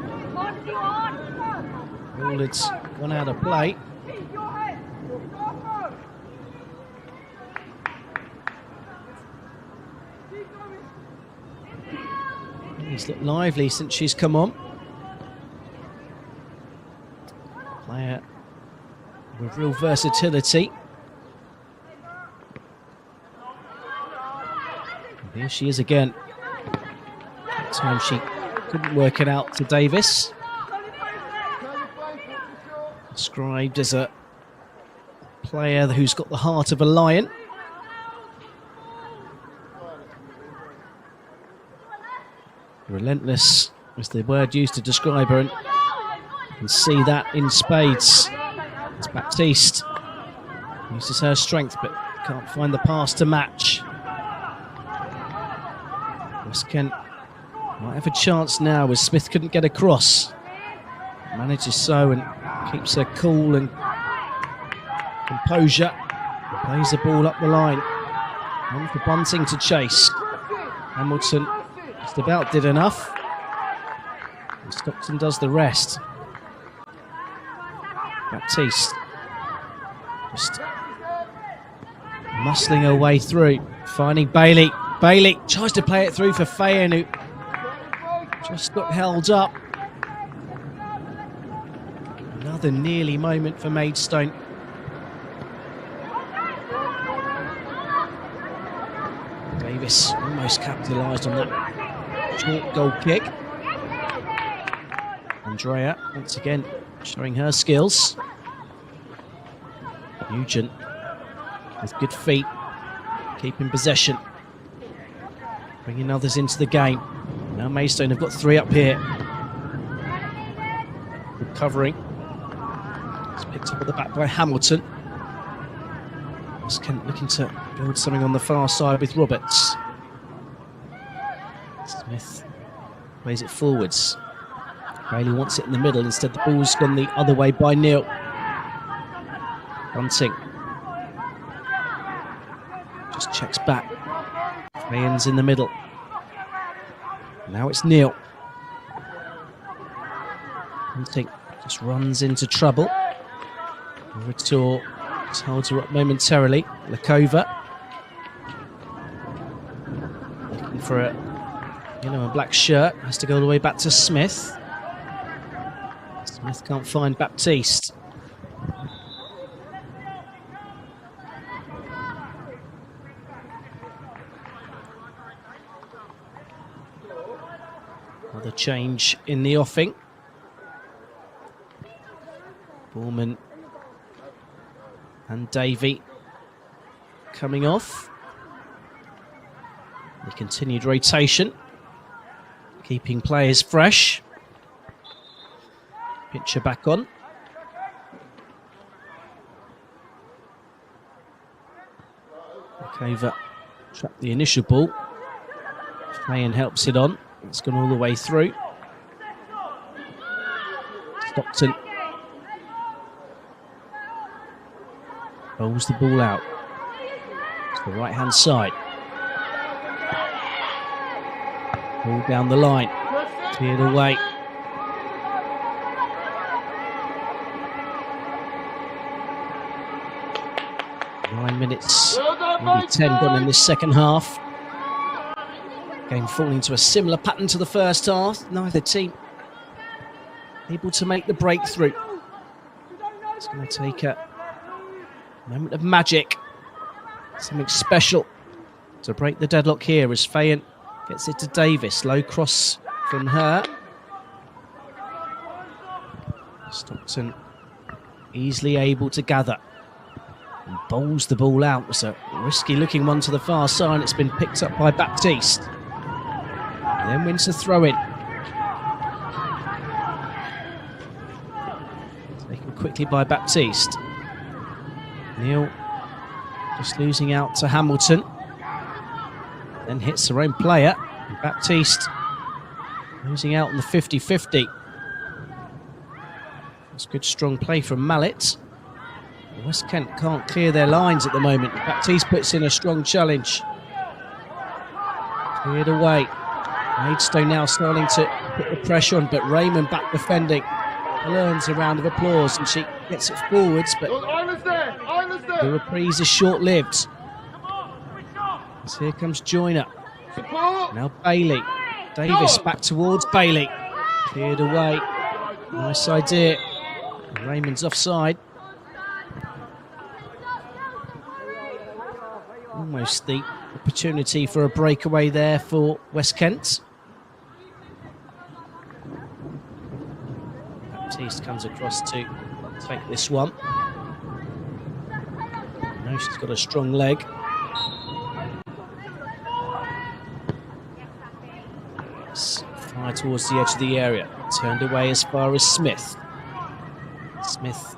all it's gone out of play. He's looked lively since she's come on. Player with real versatility. And here she is again. That time she couldn't work it out to Davis. Described as a player who's got the heart of a lion. Relentless is the word used to describe her, and you can see that in spades. As Baptiste uses her strength but can't find the pass to match. West Kent might have a chance now as Smith couldn't get across. Manages so and keeps her cool and composure. Plays the ball up the line. On for Bunting to chase. Hamilton just about did enough. And Stockton does the rest. Baptiste just muscling her way through, finding Bailey. Bailey tries to play it through for Fayen, who just got held up. Another nearly moment for Maidstone. Davis almost capitalised on that short goal kick. Andrea once again showing her skills. Nugent with good feet, keeping possession, bringing others into the game. Now Maidstone have got three up here. Good covering. It's picked up at the back by Hamilton. West Kent looking to build something on the far side with Roberts. Smith plays it forwards. Bailey wants it in the middle. Instead, the ball's gone the other way by Neil. Bunting just checks back. Fayen's in the middle. Now it's Neil. Bunting just runs into trouble. Retour just holds her up momentarily. Lakova looking for a yellow and black shirt. Has to go all the way back to Smith. Smith can't find Baptiste. Another change in the offing. Borman and Davey coming off. The continued rotation, keeping players fresh. Pitcher back on. Lakova trapped the initial ball. Fayen helps it on. It's gone all the way through. Stockton bowls the ball out to the right hand side. Ball down the line, cleared away. Minutes, maybe 10 gone in this second half. Game falling into a similar pattern to the first half. Neither team able to make the breakthrough. It's going to take a moment of magic, something special to break the deadlock here as Fayen gets it to Davis. Low cross from her. Stockton easily able to gather and bowls the ball out. It was a risky looking one to the far side. It's been picked up by Baptiste. And then wins the throw in. Taken quickly by Baptiste. Neil just losing out to Hamilton. Then hits her own player. And Baptiste losing out on the 50-50. That's good strong play from Mallet. West Kent can't clear their lines at the moment. Baptiste puts in a strong challenge. Cleared away. Maidstone now starting to put the pressure on, but Raymond back defending. Earns a round of applause and she gets it forwards, but the reprise is short-lived. As here comes Joyner. Now Bailey. Davis back towards Bailey. Cleared away. Nice idea. Raymond's offside. Almost the opportunity for a breakaway there for West Kent. Baptiste comes across to take this one. No, she's got a strong leg. Fire towards the edge of the area. Turned away as far as Smith. Smith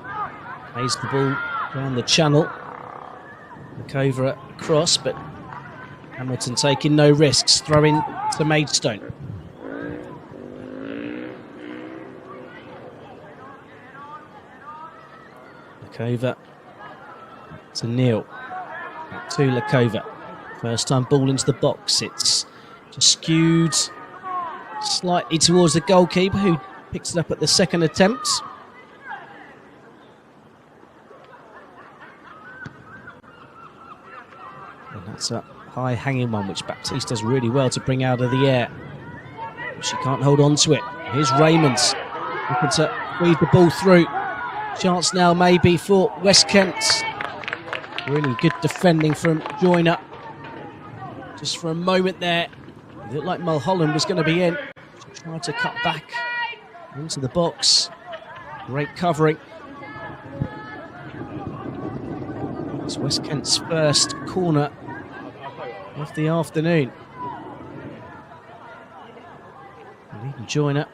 plays the ball down the channel. Look over across, but Hamilton taking no risks. Throw in to Maidstone. Look over to Neil. Back to Lakova. First time ball into the box. It's just skewed slightly towards the goalkeeper, who picks it up at the second attempt. And that's a high hanging one, which Baptiste does really well to bring out of the air. But she can't hold on to it. Here's Raymond looking to weave the ball through. Chance now maybe for West Kent. Really good defending from Joyner. Just for a moment there, it looked like Mulholland was going to be in. She tried to cut back into the box. Great covering. It's West Kent's first corner of the afternoon. And even Joyner,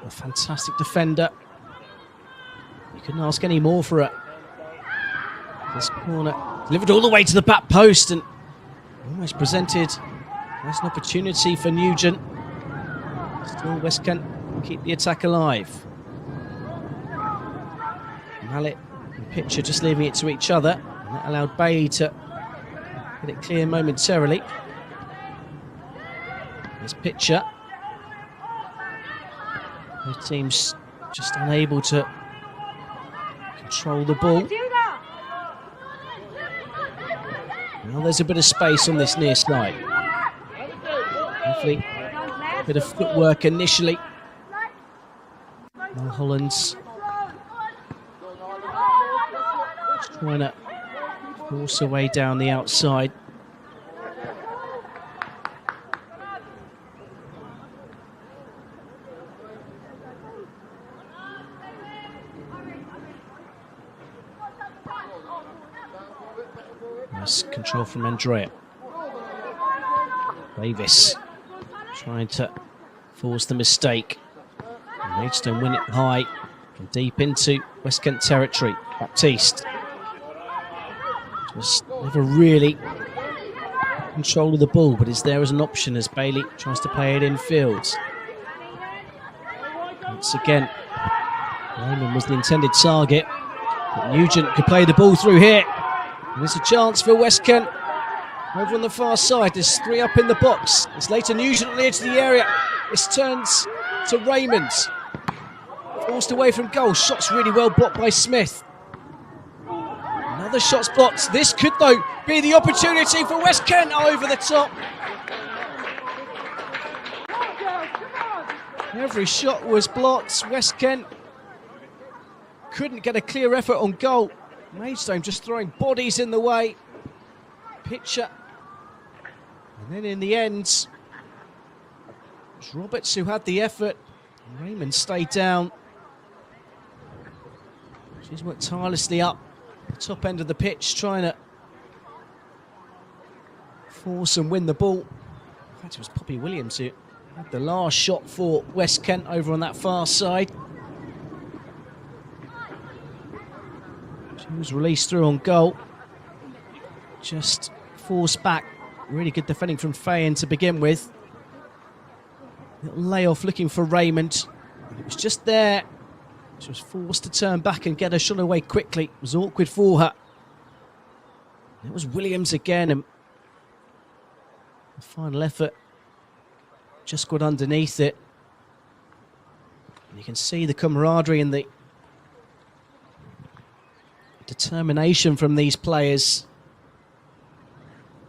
a fantastic defender. You couldn't ask any more for her. This corner delivered all the way to the back post and almost presented as an opportunity for Nugent. Still West Kent keep the attack alive. Mallet and Pitcher just leaving it to each other, and that allowed Bailey to get it clear momentarily. There's Pitcher. Both teams just unable to control the ball. Now there's a bit of space on this near side. Hopefully, a bit of footwork initially. Mulholland's trying to force her way down the outside. Nice control from Andrea. Davis trying to force the mistake. And Maidstone win it high and deep into West Kent territory. Baptiste just never really control of the ball, but is there as an option as Bailey tries to play it in field. Once again, Raymond was the intended target, but Nugent could play the ball through here. And there's a chance for West Kent. Over on the far side, there's three up in the box. It's later Nugent on the edge of the area. This turns to Raymond. Forced away from goal. Shots really well blocked by Smith. Another shot's blocked. This could, though, be the opportunity for West Kent over the top. Every shot was blocked. West Kent couldn't get a clear effort on goal. Maidstone just throwing bodies in the way. Pitcher. And then in the end, it was Roberts who had the effort. Raymond stayed down. She's worked tirelessly up the top end of the pitch, trying to force and win the ball. In fact, it was Poppy Williams who had the last shot for West Kent over on that far side. She was released through on goal. Just forced back. Really good defending from Fayen to begin with. Little layoff looking for Raymond. It was just there. She was forced to turn back and get her shot away quickly. It was awkward for her. It was Williams again, and the final effort just got underneath it. And you can see the camaraderie and the determination from these players.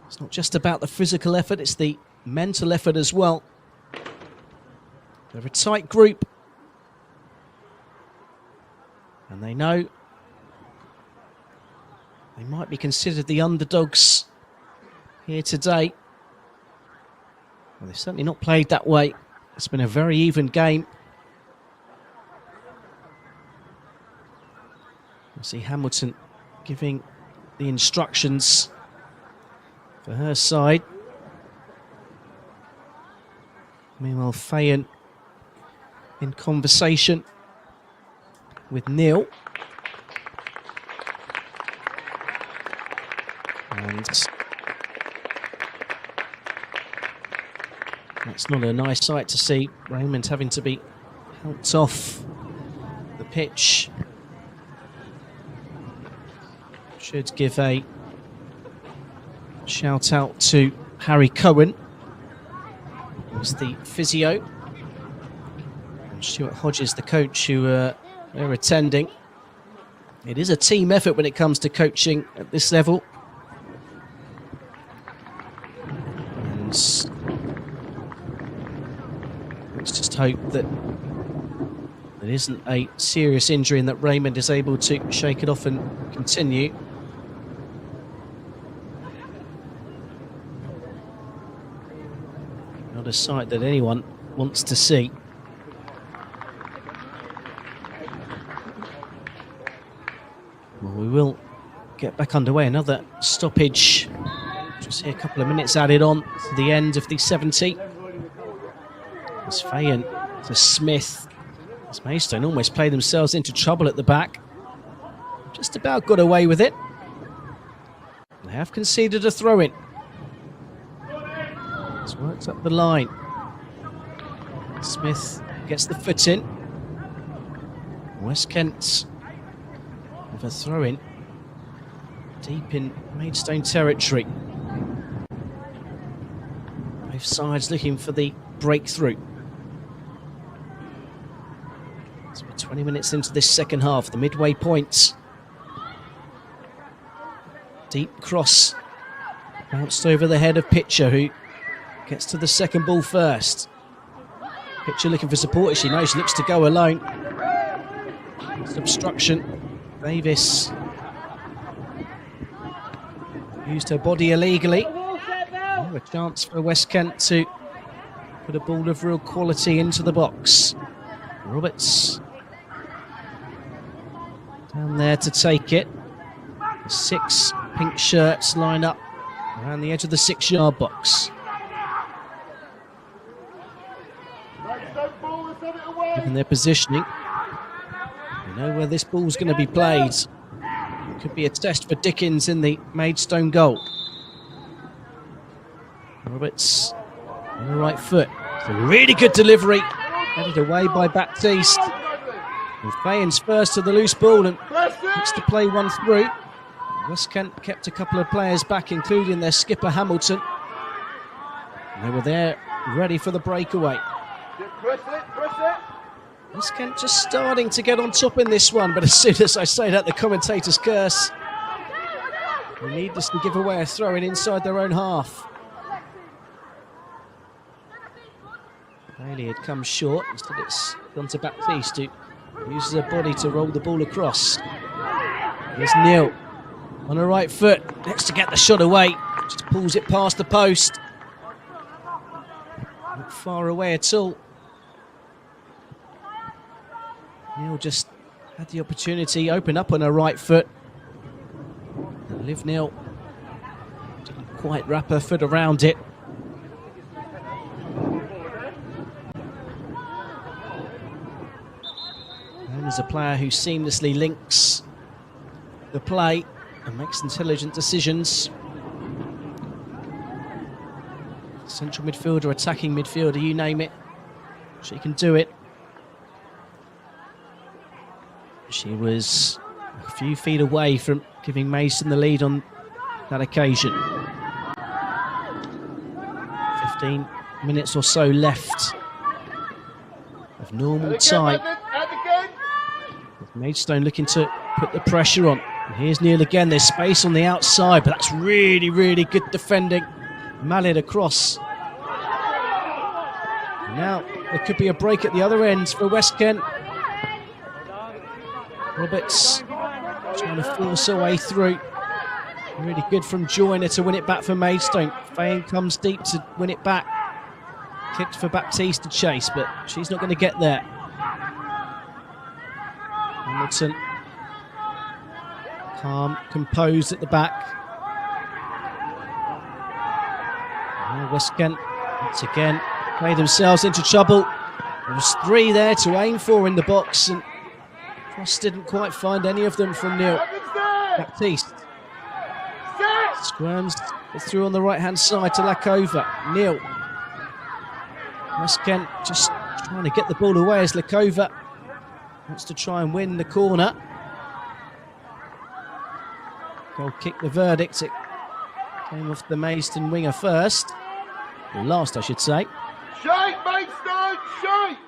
It's not just about the physical effort, it's the mental effort as well. They're a tight group. And they know they might be considered the underdogs here today. Well, they've certainly not played that way. It's been a very even game. We'll see Hamilton giving the instructions for her side. Meanwhile, Fayen in conversation with Neil. And that's not a nice sight to see. Raymond having to be helped off the pitch. Should give a shout out to Harry Cohen, who's the physio, and Stuart Hodges, the coach, who are attending. It is a team effort when it comes to coaching at this level. And let's just hope that it isn't a serious injury and that Raymond is able to shake it off and continue. Not a sight that anyone wants to see. Well, we will get back underway. Another stoppage. Just see a couple of minutes added on to the end of the 70. As Fayen to Smith. As Maidstone almost played themselves into trouble at the back. Just about got away with it. They have conceded a throw-in. It's worked up the line. Smith gets the foot in. West Kent with a throw-in deep in Maidstone territory. Both sides looking for the breakthrough. So we're 20 minutes into this second half, the midway point. Deep cross bounced over the head of Pitcher, who gets to the second ball first. Pitcher looking for support as she knows she looks to go alone. It's an obstruction. Davis used her body illegally. Oh, a chance for West Kent to put a ball of real quality into the box. Roberts down there to take it. The 6 pink shirts line up around the edge of the 6-yard box. Given their positioning, you know where this ball's going to be played. It could be a test for Dickens in the Maidstone goal. Roberts on the right foot. It's a really good delivery. Headed away by Baptiste. And Fayen's first to the loose ball and looks to play one through. West Kent kept a couple of players back, including their skipper Hamilton. And they were there, ready for the breakaway. West Kent just starting to get on top in this one, but as soon as I say that, the commentators curse. They need this to give away a throw-in inside their own half. Bailey had come short. Instead it's gone to Baptiste, who Uses her body to roll the ball across. Here's Neil on her right foot. Next to get the shot away. Just pulls it past the post. Not far away at all. Neil just had the opportunity, open up on her right foot. And Liv Neil didn't quite wrap her foot around it. And there's a player who seamlessly links the play and makes intelligent decisions. Central midfielder, attacking midfielder, you name it. She can do it. She was a few feet away from giving Maidstone the lead on that occasion. 15 minutes or so left of normal time. With Maidstone looking to put the pressure on. And here's Neil again. There's space on the outside, but that's really, really good defending. Mallet across. And now there could be a break at the other end for West Kent. Roberts trying to force her way through. Really good from Joyner to win it back for Maidstone. Faye comes deep to win it back. Kicked for Baptiste to chase, but she's not going to get there. Hamilton calm, composed at the back. Now West Kent once again play themselves into trouble. There was 3 there to aim for in the box, and Crest didn't quite find any of them from Neil. Baptiste squirms through on the right-hand side to Lakova. Neil. West Kent just trying to get the ball away as Lakova wants to try and win the corner. Goal kick, the verdict. It came off the Maidstone winger first. Or last, I should say. Shake, Maidstone, shake!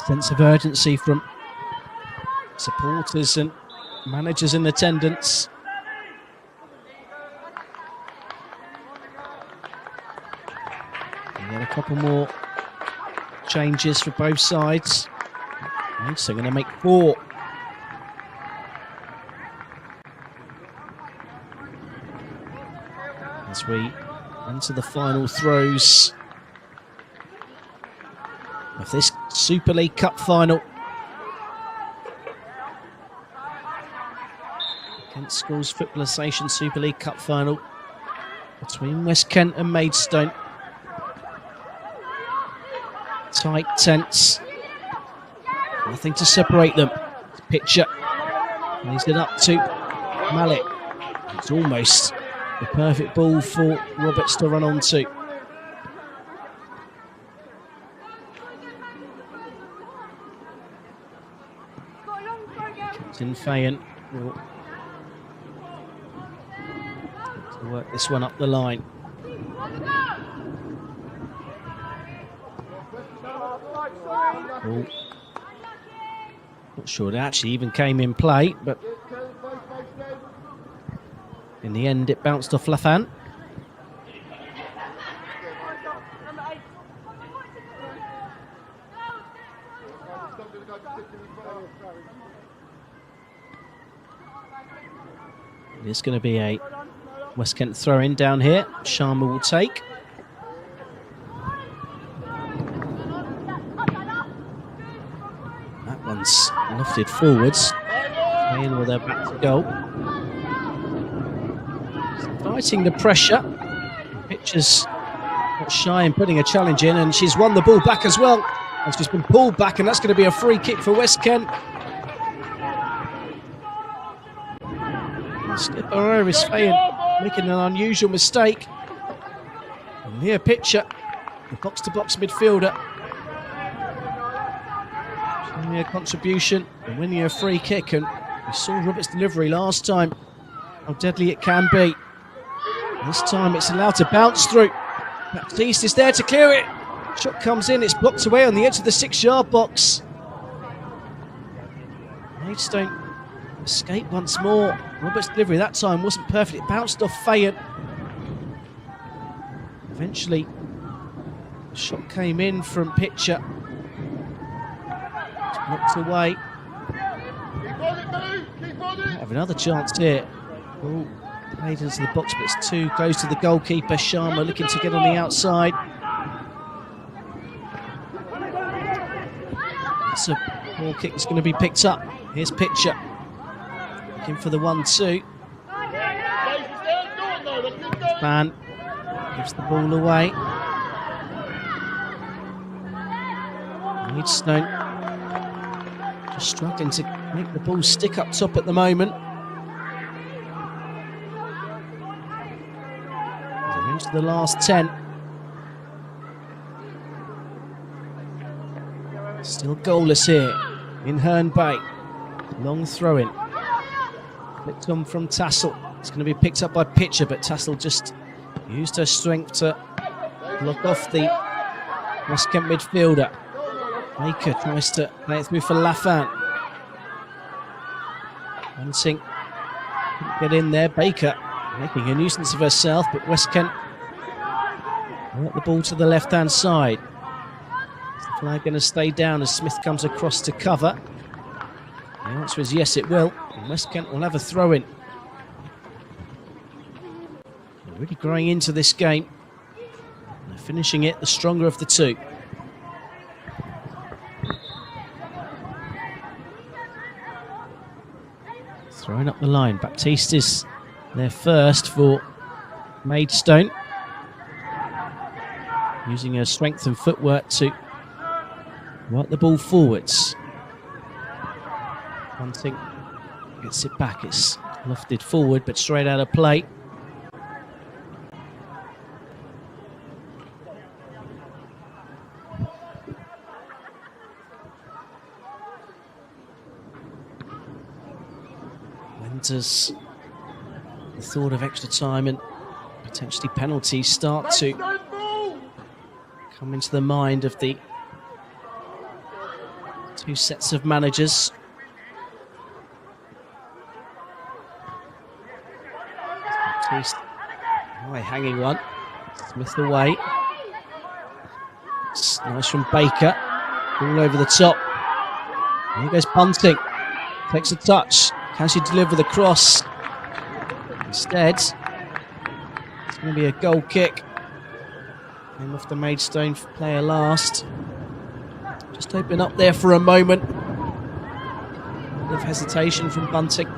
Sense of urgency from supporters and managers in attendance. And then a couple more changes for both sides. So going to make 4. As we enter the final throws of this Super League Cup final. Kent Schools Football Association Super League Cup final between West Kent and Maidstone. Tight, tense. Nothing to separate them. Pitcher lays it up to Mallet. It's almost the perfect ball for Roberts to run onto. Captain Fayen will to work this one up the line. Ball. Not sure it actually even came in play, but in the end it bounced off Lafan. It's going to be a West Kent throw-in down here. Sharma will take. That one's lofted forwards. Playing with their back to goal. Fighting the pressure. Pitcher's not shy in putting a challenge in, and she's won the ball back as well. And she's been pulled back, and that's going to be a free kick for West Kent. Skipper Iris Fayen making an unusual mistake. And here, Pitcher, the box-to-box midfielder, showing a contribution and winning a free kick. And we saw Roberts' delivery last time, how deadly it can be. This time it's allowed to bounce through. Baptiste is there to clear it. Shot comes in, it's blocked away on the edge of the 6-yard box. Maidstone escape once more. Roberts' delivery that time wasn't perfect. It bounced off Fayen. Eventually, the shot came in from Pitcher. It's blocked away. Keep on it, mate. Keep on Might it. have another chance here. Ball played into the box, but it's too close to the goalkeeper. Sharma looking to get on the outside. It's a ball kick that's going to be picked up. Here's Pitcher. Looking for the 1-2. Man gives the ball away. Maidstone just struggling to make the ball stick up top at the moment. They're into the last 10. Still goalless here in Herne Bay. Long throw-in. Flicked on from Tassel. It's going to be picked up by Pitcher, but Tassel just used her strength to block off the West Kent midfielder. Baker tries to play it through for Laffan. Bunting couldn't get in there. Baker making a nuisance of herself, but West Kent want the ball to the left-hand side. Is the flag going to stay down as Smith comes across to cover? The answer is yes, it will. And West Kent will have a throw-in. They're really growing into this game. They're finishing it the stronger of the two. Throwing up the line. Baptiste is there first for Maidstone. Using her strength and footwork to work the ball forwards. Bunting gets it back. It's lofted forward, but straight out of play. When does the thought of extra time and potentially penalties start to come into the mind of the two sets of managers? Baptiste away, hanging one. Smith away. It's nice from Baker. All over the top. And here goes Bunting. Takes a touch. Can she deliver the cross? Instead, it's going to be a goal kick. Came off the Maidstone player last. Just open up there for a moment. A bit of hesitation from Bunting.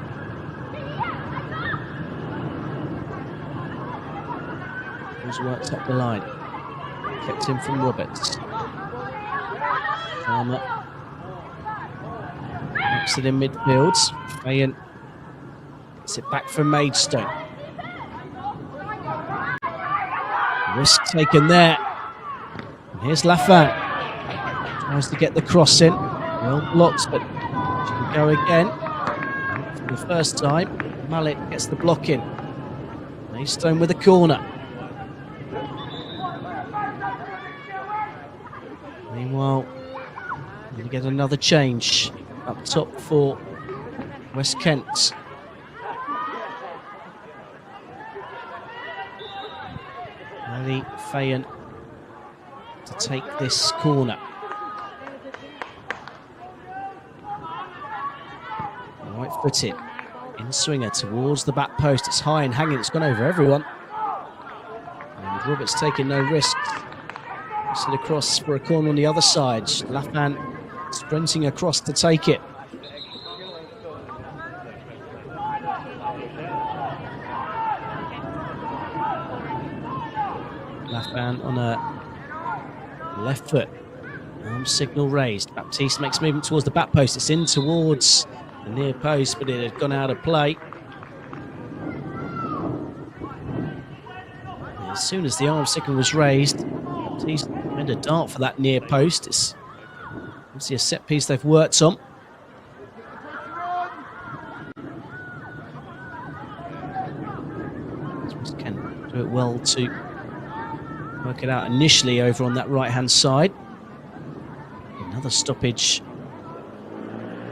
Who's worked up the line. Kept in from Roberts. Farmer. Makes it in midfield. Fayen gets it back from Maidstone. Risk taken there. And here's Laffan. Tries to get the cross in. Well blocked, but she can go again. And for the first time, Mallet gets the block in. Maidstone with a corner. Meanwhile, we're going to get another change up top for West Kent. Ready, Fayen to take this corner. Right footed, in swinger towards the back post. It's high and hanging, it's gone over everyone. And Roberts taking no risks. It across for a corner on the other side. Laffan sprinting across to take it. Laffan on a left foot. Arm signal raised. Baptiste makes movement towards the back post. It's in towards the near post, but it had gone out of play. And as soon as the arm signal was raised, Baptiste made a dart for that near post. It's obviously a set piece they've worked on. Can do it well to work it out initially over on that right hand side. Another stoppage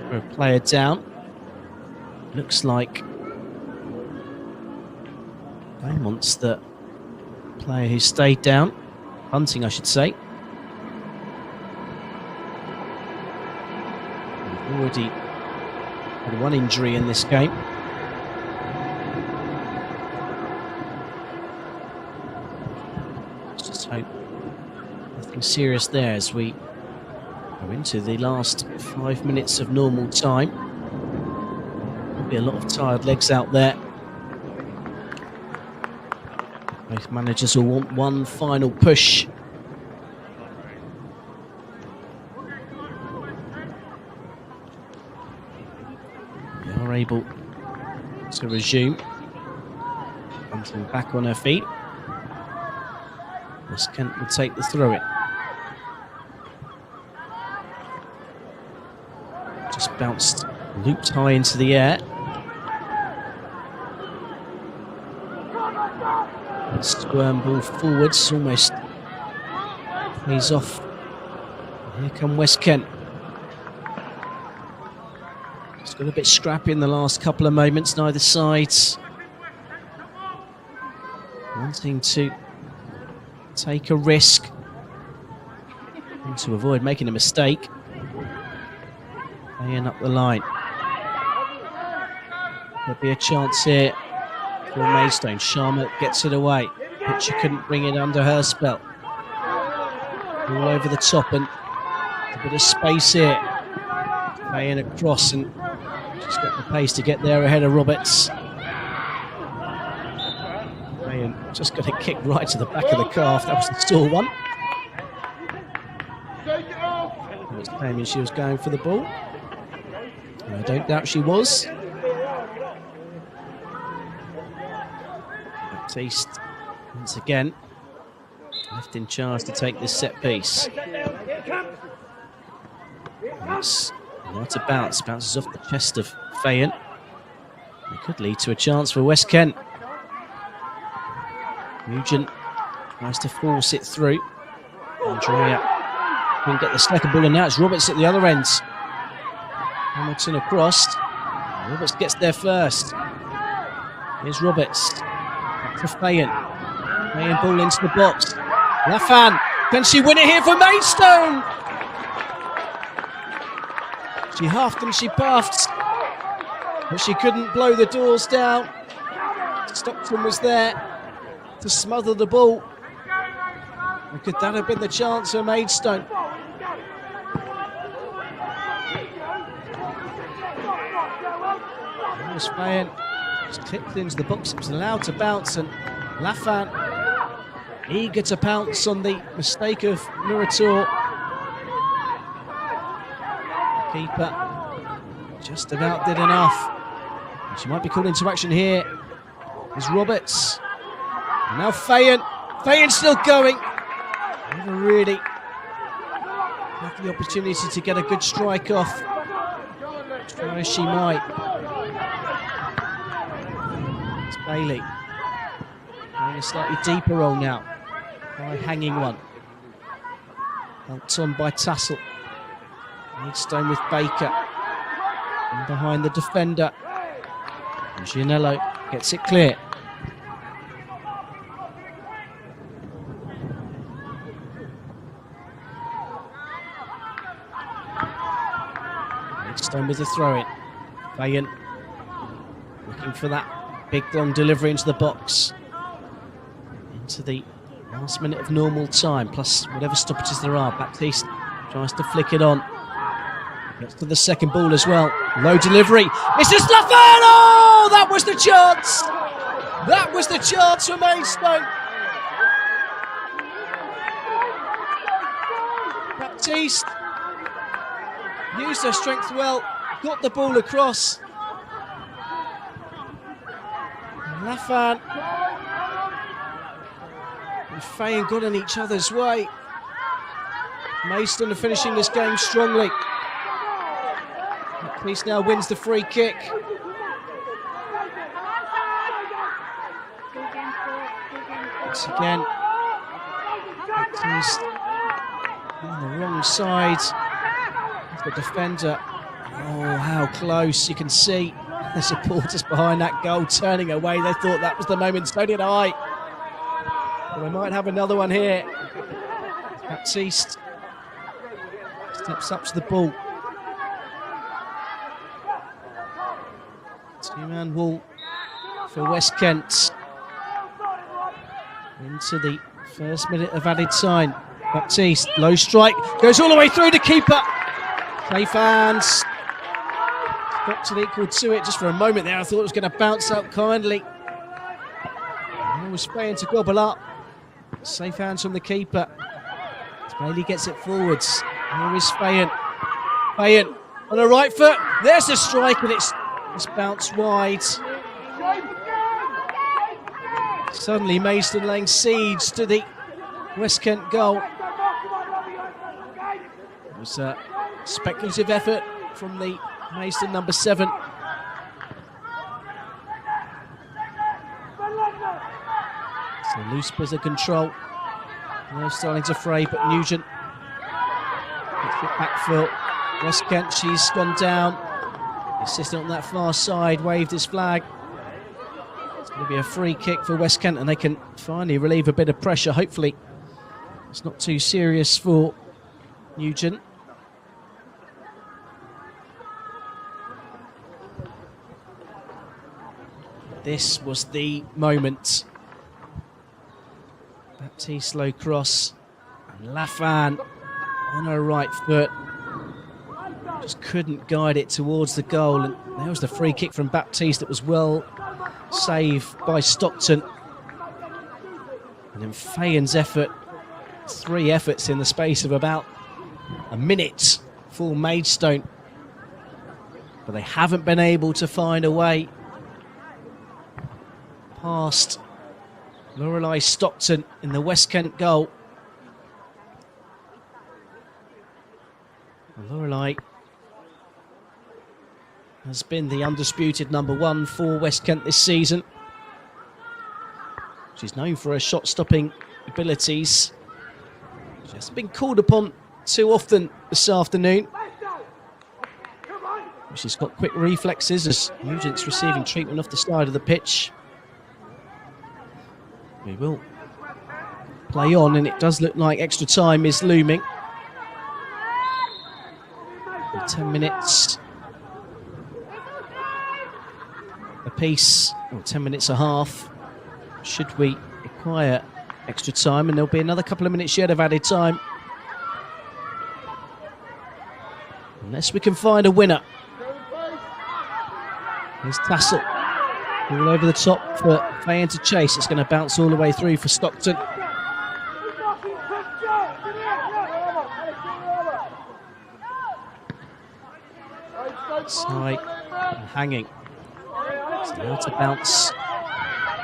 for a player down. Looks like Beaumont's the player who stayed down. Hunting, I should say. We've already had one injury in this game. Let's just hope nothing serious there as we go into the last 5 minutes of normal time. There'll be a lot of tired legs out there. Both managers will want one final push. We are able to resume. Hunting back on her feet. Miss Kent will take the throw-in. Just bounced, looped high into the air. Squirm ball forwards, almost plays off. Here come West Kent. Just got a bit scrappy in the last couple of moments, neither sides wanting to take a risk and to avoid making a mistake. Playing up the line. There'll be a chance here for Maidstone. Sharma gets it away, but she couldn't bring it under her spell. All over the top and a bit of space here. Playing across and she's got the pace to get there ahead of Roberts. Playing just got a kick right to the back of the calf. That was the sore one. It was claiming she was going for the ball. I don't doubt she was. Baptiste, once again, left in charge to take this set piece. It's not a bounce, bounces off the chest of Fayen. It could lead to a chance for West Kent. Nugent tries to force it through. Andrea couldn't get the second ball, and now it's Roberts at the other end. Hamilton across. Roberts gets there first. Here's Roberts. Back to Fayen. Fayen ball into the box. Lafan. Can she win it here for Maidstone? She huffed and she puffed, but she couldn't blow the doors down. Stockton was there to smother the ball. And could that have been the chance for Maidstone? Fayen just clipped into the box. It was allowed to bounce, and Lafan eager to pounce on the mistake of Murator. The keeper just about did enough. She might be called into action here. There's Roberts. And now Fayen. Fayen still going. Never really had the opportunity to get a good strike off. Try as she might. Bailey playing a slightly deeper role now. High hanging one. Helped on by Tassel. Maidstone with Baker. And behind the defender. And Gianello gets it clear. Maidstone with the throw in. Fayen looking for that big long delivery into the box. Into the last minute of normal time, plus whatever stoppages there are. Baptiste tries to flick it on. Gets to the second ball as well. Low delivery. Mrs. Lafan! Oh, that was the chance! That was the chance for Maidstone. Baptiste used her strength well, got the ball across. Lafan and Fayen got in each other's way. Maidstone are finishing this game strongly. Baptiste now wins the free kick. Once again, Baptiste on the wrong side of the defender. Oh, how close. You can see the supporters behind that goal turning away. They thought that was the moment. So did I. But I might have another one here. Baptiste steps up to the ball. Two-man wall for West Kent. Into the first minute of added time. Baptiste, low strike, goes all the way through the keeper. Safe hands. Got to equal to it just for a moment there. I thought it was going to bounce out kindly. And was Fayen to gobble up. Safe hands from the keeper. Bailey gets it forwards. Here is Fayen. Fayen on the right foot. There's the strike, and it's bounced wide. Suddenly Maidstone laying siege to the West Kent goal. It was a speculative effort from the Maidstone number 7. So loose bit of control. Now starting to fray, but Nugent gets it back foot. West Kent, she's gone down. The assistant on that far side waved his flag. It's going to be a free kick for West Kent, and they can finally relieve a bit of pressure. Hopefully it's not too serious for Nugent. This was the moment. Baptiste low cross, and Lafan on her right foot just couldn't guide it towards the goal, and there was the free kick from Baptiste that was well saved by Stockton. And then Fayen's effort, 3 efforts in the space of about a minute for Maidstone, but they haven't been able to find a way past Lorelei Stockton in the West Kent goal. Lorelei has been the undisputed number 1 for West Kent this season. She's known for her shot-stopping abilities. She hasn't been called upon too often this afternoon. She's got quick reflexes as Nugent's receiving treatment off the side of the pitch. We will play on, and it does look like extra time is looming. 10 minutes apiece, or 10 minutes a half, should we require extra time, and there'll be another couple of minutes yet of added time. Unless we can find a winner. Here's Tassel. All over the top for Fayen to chase. It's going to bounce all the way through for Stockton. Side hanging. So now to bounce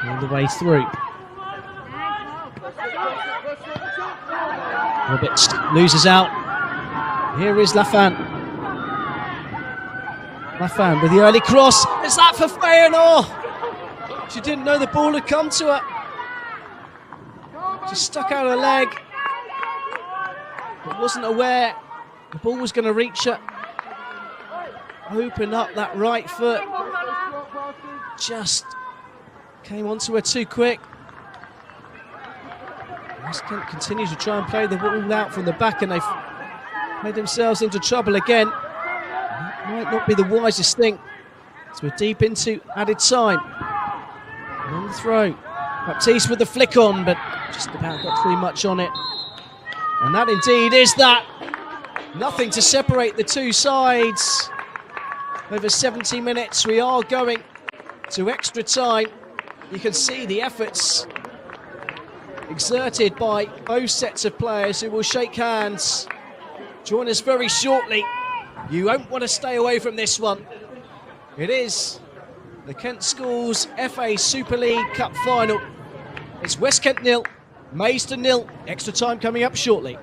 all the way through. Roberts loses out. Here is Lafan. Lafan with the early cross. Is that for Fayen? Oh! She didn't know the ball had come to her. She stuck out her leg, but wasn't aware the ball was going to reach her. Open up that right foot. Just came onto her too quick. West Kent continues to try and play the ball out from the back, and they've made themselves into trouble again. That might not be the wisest thing. So we're deep into added time. On the throw. Baptiste with the flick on, but just about got too much on it. And that indeed is that. Nothing to separate the two sides. Over 70 minutes, we are going to extra time. You can see the efforts exerted by both sets of players, who will shake hands. Join us very shortly. You won't want to stay away from this one. It is the Kent Schools FA Super League Cup Final. It's West Kent 0, Maidstone 0. Extra time coming up shortly.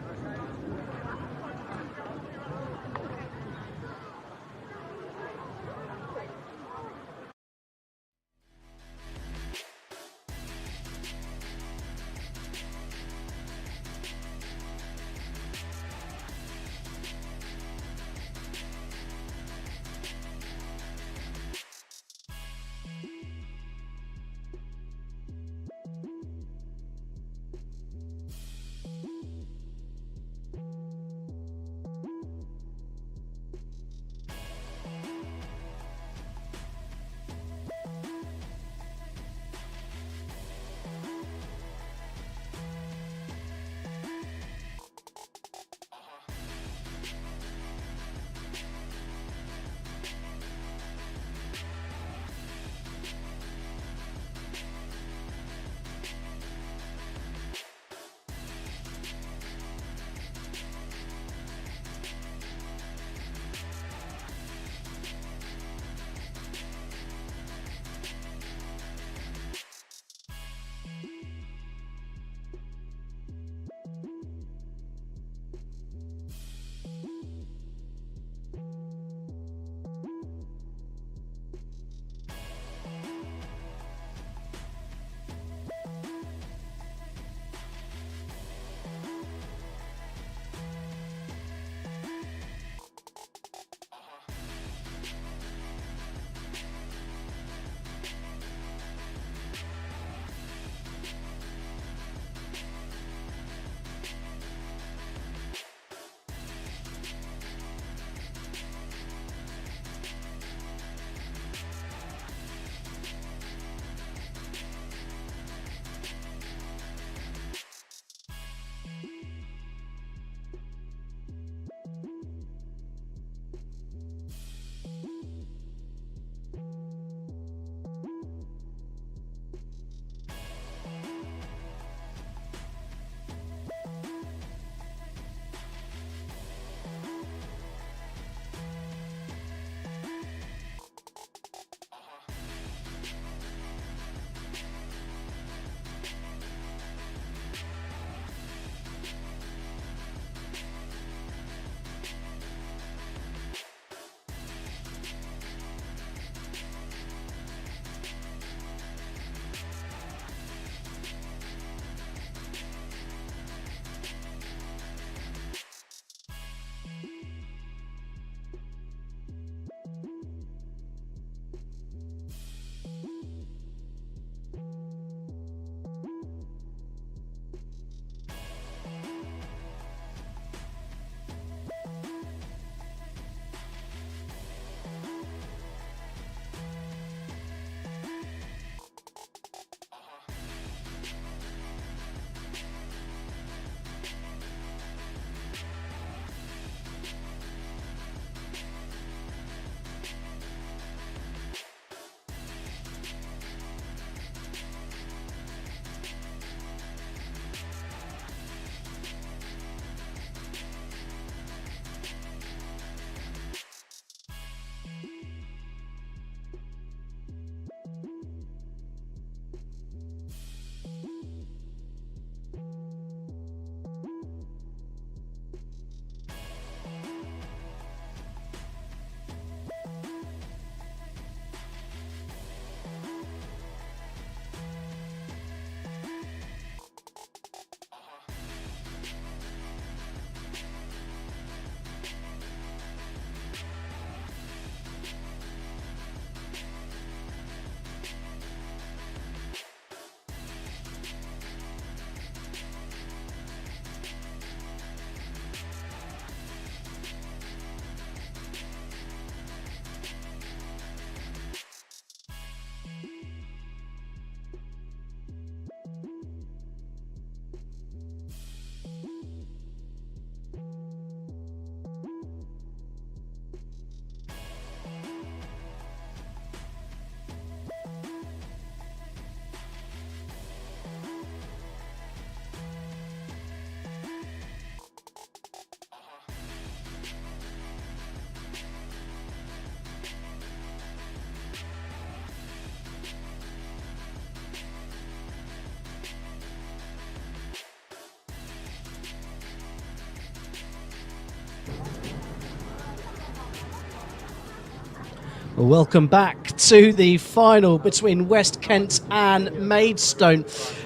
Welcome back to the final between West Kent and Maidstone,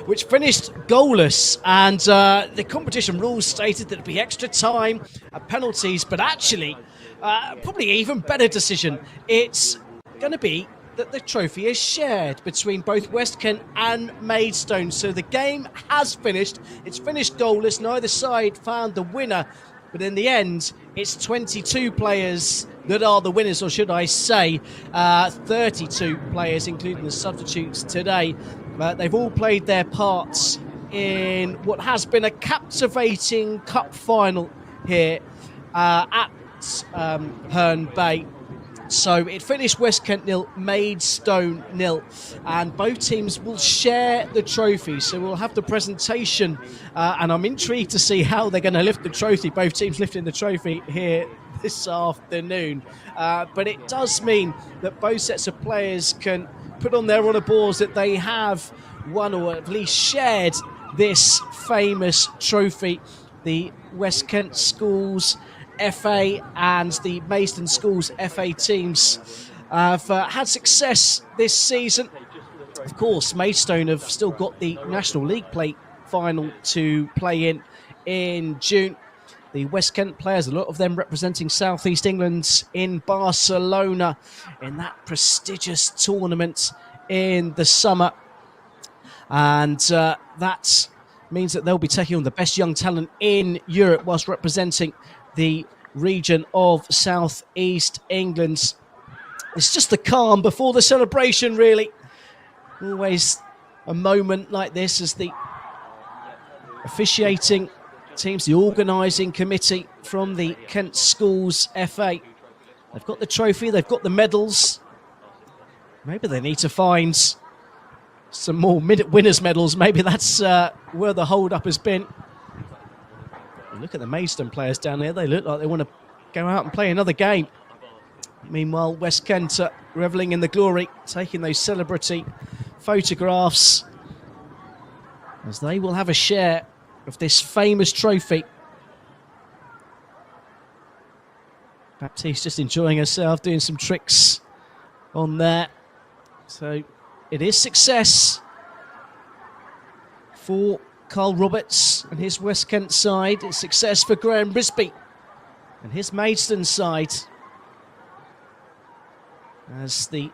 which finished goalless, and the competition rules stated that it'd be extra time, penalties, but actually, probably even better decision. It's going to be that the trophy is shared between both West Kent and Maidstone. So the game has finished. It's finished goalless. Neither side found the winner. But in the end, it's 22 players that are the winners, or should I say 32 players, including the substitutes today. They've all played their parts in what has been a captivating cup final here at Herne Bay. So it finished West Kent 0, Maidstone 0, and both teams will share the trophy. So we'll have the presentation, and I'm intrigued to see how they're going to lift the trophy. Both teams lifting the trophy here this afternoon. But it does mean that both sets of players can put on their honour balls that they have won, or at least shared, this famous trophy. The West Kent Schools FA and the Maidstone Schools FA teams have had success this season. Of course, Maidstone have still got the National League play final to play in June. The West Kent players, a lot of them representing South East England in Barcelona in that prestigious tournament in the summer. And that means that they'll be taking on the best young talent in Europe whilst representing the region of South East England. It's just the calm before the celebration, really. Always a moment like this as the officiating teams, the organising committee from the Kent Schools FA. They've got the trophy, they've got the medals. Maybe they need to find some more winners' medals. Maybe that's where the hold-up has been. Look at the Maidstone players down there. They look like they want to go out and play another game. Meanwhile, West Kent revelling in the glory, taking those celebrity photographs, as they will have a share of this famous trophy. Baptiste just enjoying herself, doing some tricks on there. So it is success for Carl Roberts and his West Kent side. It's success for Graham Brisby and his Maidstone side, as the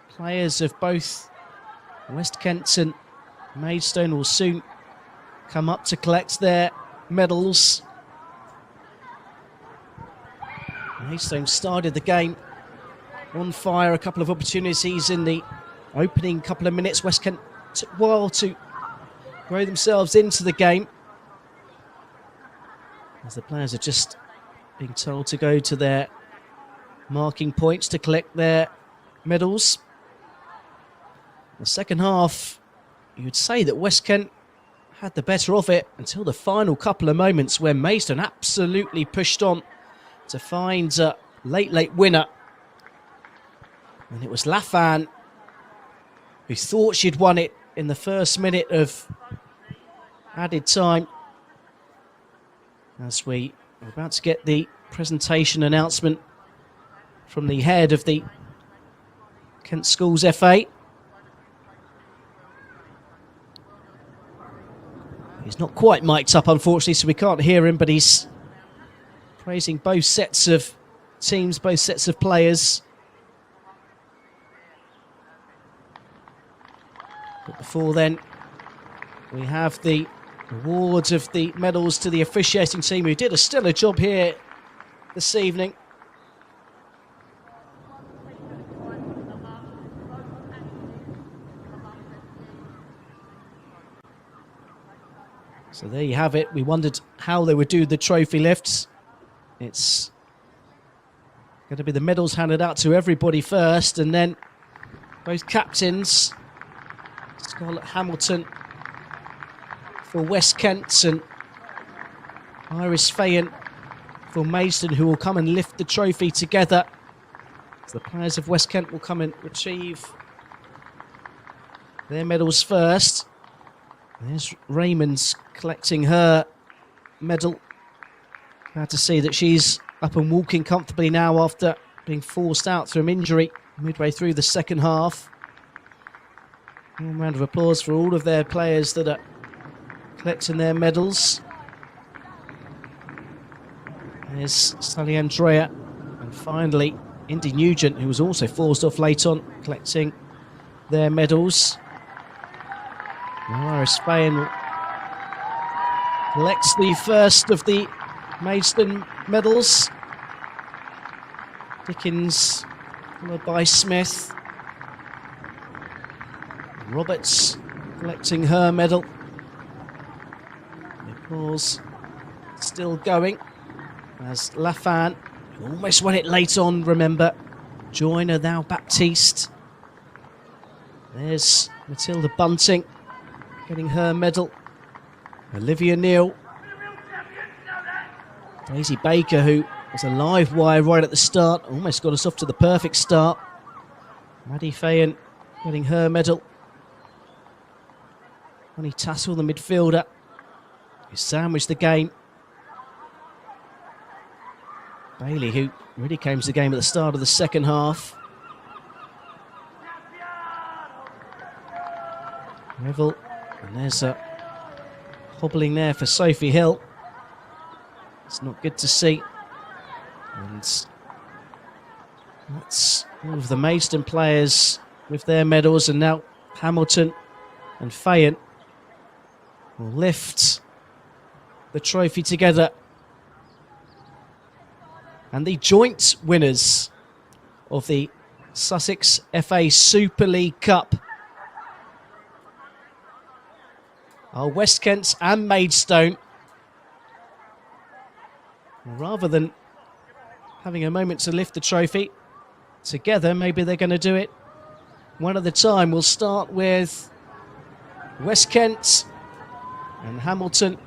players of both West Kent and Maidstone will soon come up to collect their medals. Maidstone started the game on fire, a couple of opportunities in the opening couple of minutes. West Kent took a while to grow themselves into the game, as the players are just being told to go to their marking points to collect their medals. The second half, you'd say that West Kent had the better of it until the final couple of moments, where Maidstone absolutely pushed on to find a late winner. And it was Lafan who thought she'd won it in the first minute of added time. As we are about to get the presentation announcement from the head of the Kent Schools FA. He's not quite mic'd up, unfortunately, so we can't hear him, but he's praising both sets of teams, both sets of players. But before then, we have the awards of the medals to the officiating team, who did a stellar job here this evening. So there you have it. We wondered how they would do the trophy lifts. It's going to be the medals handed out to everybody first, and then both captains, Scarlett Hamilton for West Kent and Iris Fayan for Maidstone, who will come and lift the trophy together. So the players of West Kent will come and retrieve their medals first. There's Raymond's collecting her medal. Glad to see that she's up and walking comfortably now after being forced out through injury midway through the second half. One round of applause for all of their players that are collecting their medals. There's Sally Andrea, and finally Indy Nugent, who was also forced off late on, collecting their medals. Now Iris Fayen collects the first of the Maidstone medals. Dickens, followed by Smith. Roberts collecting her medal. The applause still going as Lafan, who almost won it late on, remember, join her now, Baptiste. There's Matilda Bunting getting her medal. Olivia Neal. Daisy Baker, who was a live wire right at the start, almost got us off to the perfect start. Maddie Fayen getting her medal. Connie Tassel, the midfielder, who sandwiched the game. Bailey, who really came to the game at the start of the second half. Revel, and there's a hobbling there for Sophie Hill. It's not good to see. And that's all of the Maidstone players with their medals, and now Hamilton and Fayen will lift the trophy together. And the joint winners of the Sussex FA Super League Cup are West Kent and Maidstone. Rather than having a moment to lift the trophy together, maybe they're going to do it one at a time. We'll start with West Kent and Hamilton.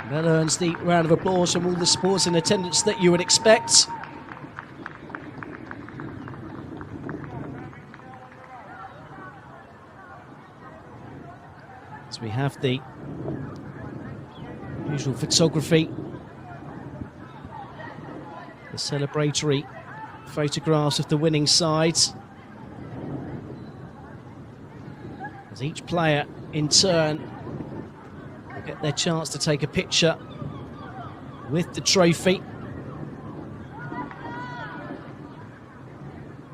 That earns the round of applause from all the sports in attendance that you would expect. So we have the usual photography, the celebratory photographs of the winning sides, as each player in turn will get their chance to take a picture with the trophy.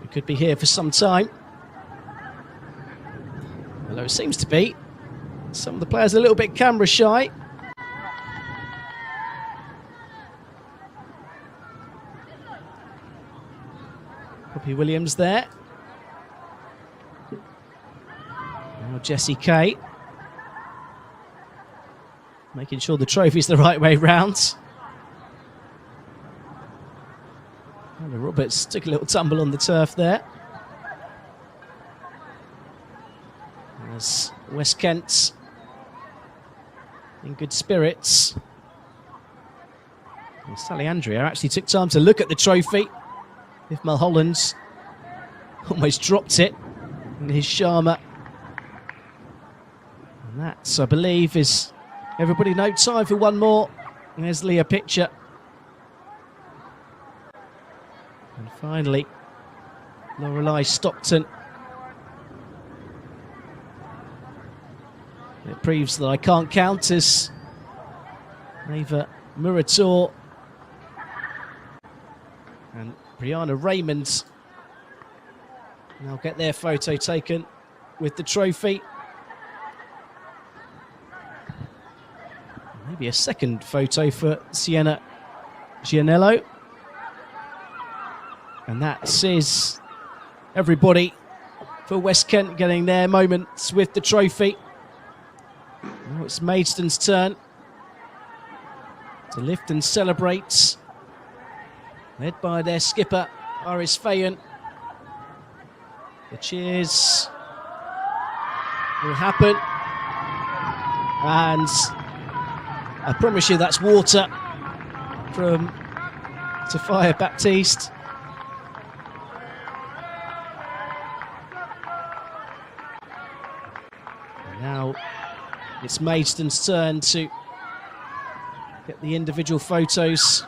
We could be here for some time, although it seems to be some of the players are a little bit camera shy. Poppy Williams there. Now Jessie Kay, making sure the trophy's the right way round. Anna Roberts took a little tumble on the turf there. As West Kent in good spirits. And Sally Andrea actually took time to look at the trophy. If Mulholland's almost dropped it in his Sharma. And that, I believe, is everybody. No time for one more. And there's Leah Pitcher. And finally, Lorelei Stockton. It proves that I can't count as Ava Murator and Brianna Raymond now get their photo taken with the trophy. Maybe a second photo for Sienna Gianello. And that is everybody for West Kent getting their moments with the trophy. Now it's Maidstone's turn to lift and celebrate, led by their skipper, Iris Fayen. The cheers will happen, and I promise you that's water from Sophia Baptiste. And now it's Maidstone's turn to get the individual photos.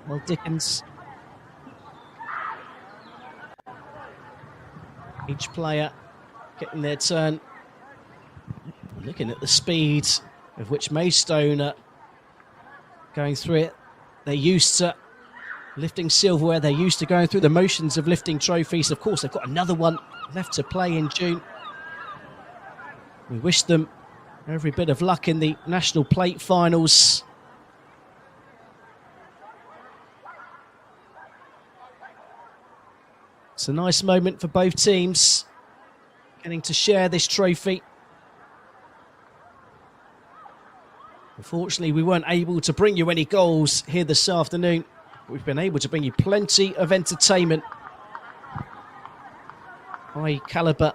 Well, Dickens. Each player getting their turn. Looking at the speed of which Maidstone are going through it. They're used to lifting silverware. They're used to going through the motions of lifting trophies. Of course, they've got another one left to play in June. We wish them every bit of luck in the National Plate finals. It's a nice moment for both teams, getting to share this trophy. Unfortunately, we weren't able to bring you any goals here this afternoon. We've been able to bring you plenty of entertainment. High calibre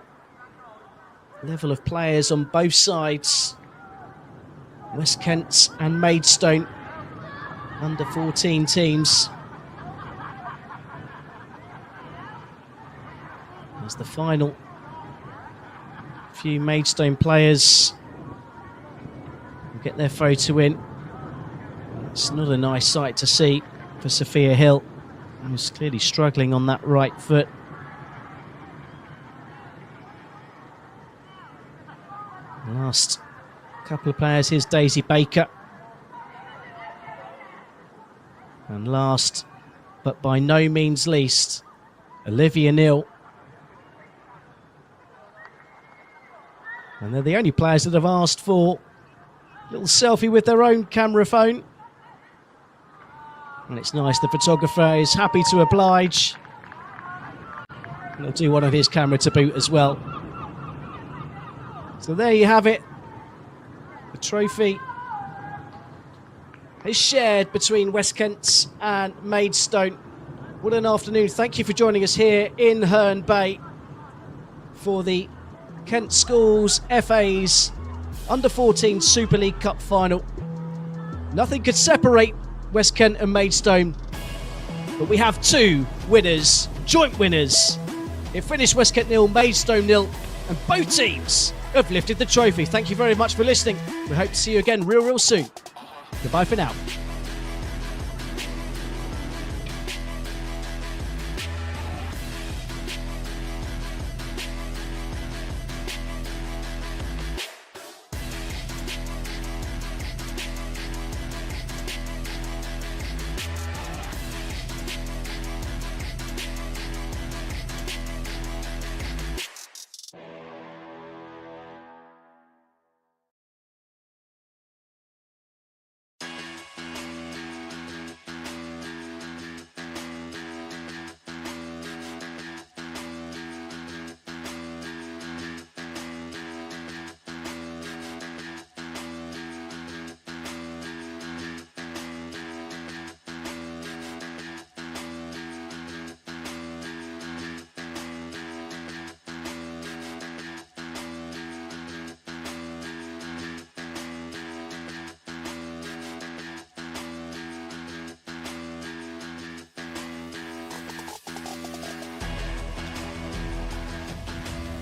level of players on both sides. West Kent and Maidstone, under 14 teams. As the final few Maidstone players get their photo in. It's not a nice sight to see for Sophia Hill, who's clearly struggling on that right foot. Last couple of players, here's Daisy Baker. And last, but by no means least, Olivia Neal. And they're the only players that have asked for a little selfie with their own camera phone. And it's nice, the photographer is happy to oblige. And he'll do one of his camera to boot as well. So there you have it. The trophy is shared between West Kent and Maidstone. What an afternoon. Thank you for joining us here in Herne Bay for the Kent Schools FA's Under-14 Super League Cup final. Nothing could separate West Kent and Maidstone, but we have two winners, joint winners. It finished West Kent 0, Maidstone 0, and both teams have lifted the trophy. Thank you very much for listening. We hope to see you again real soon. Goodbye for now.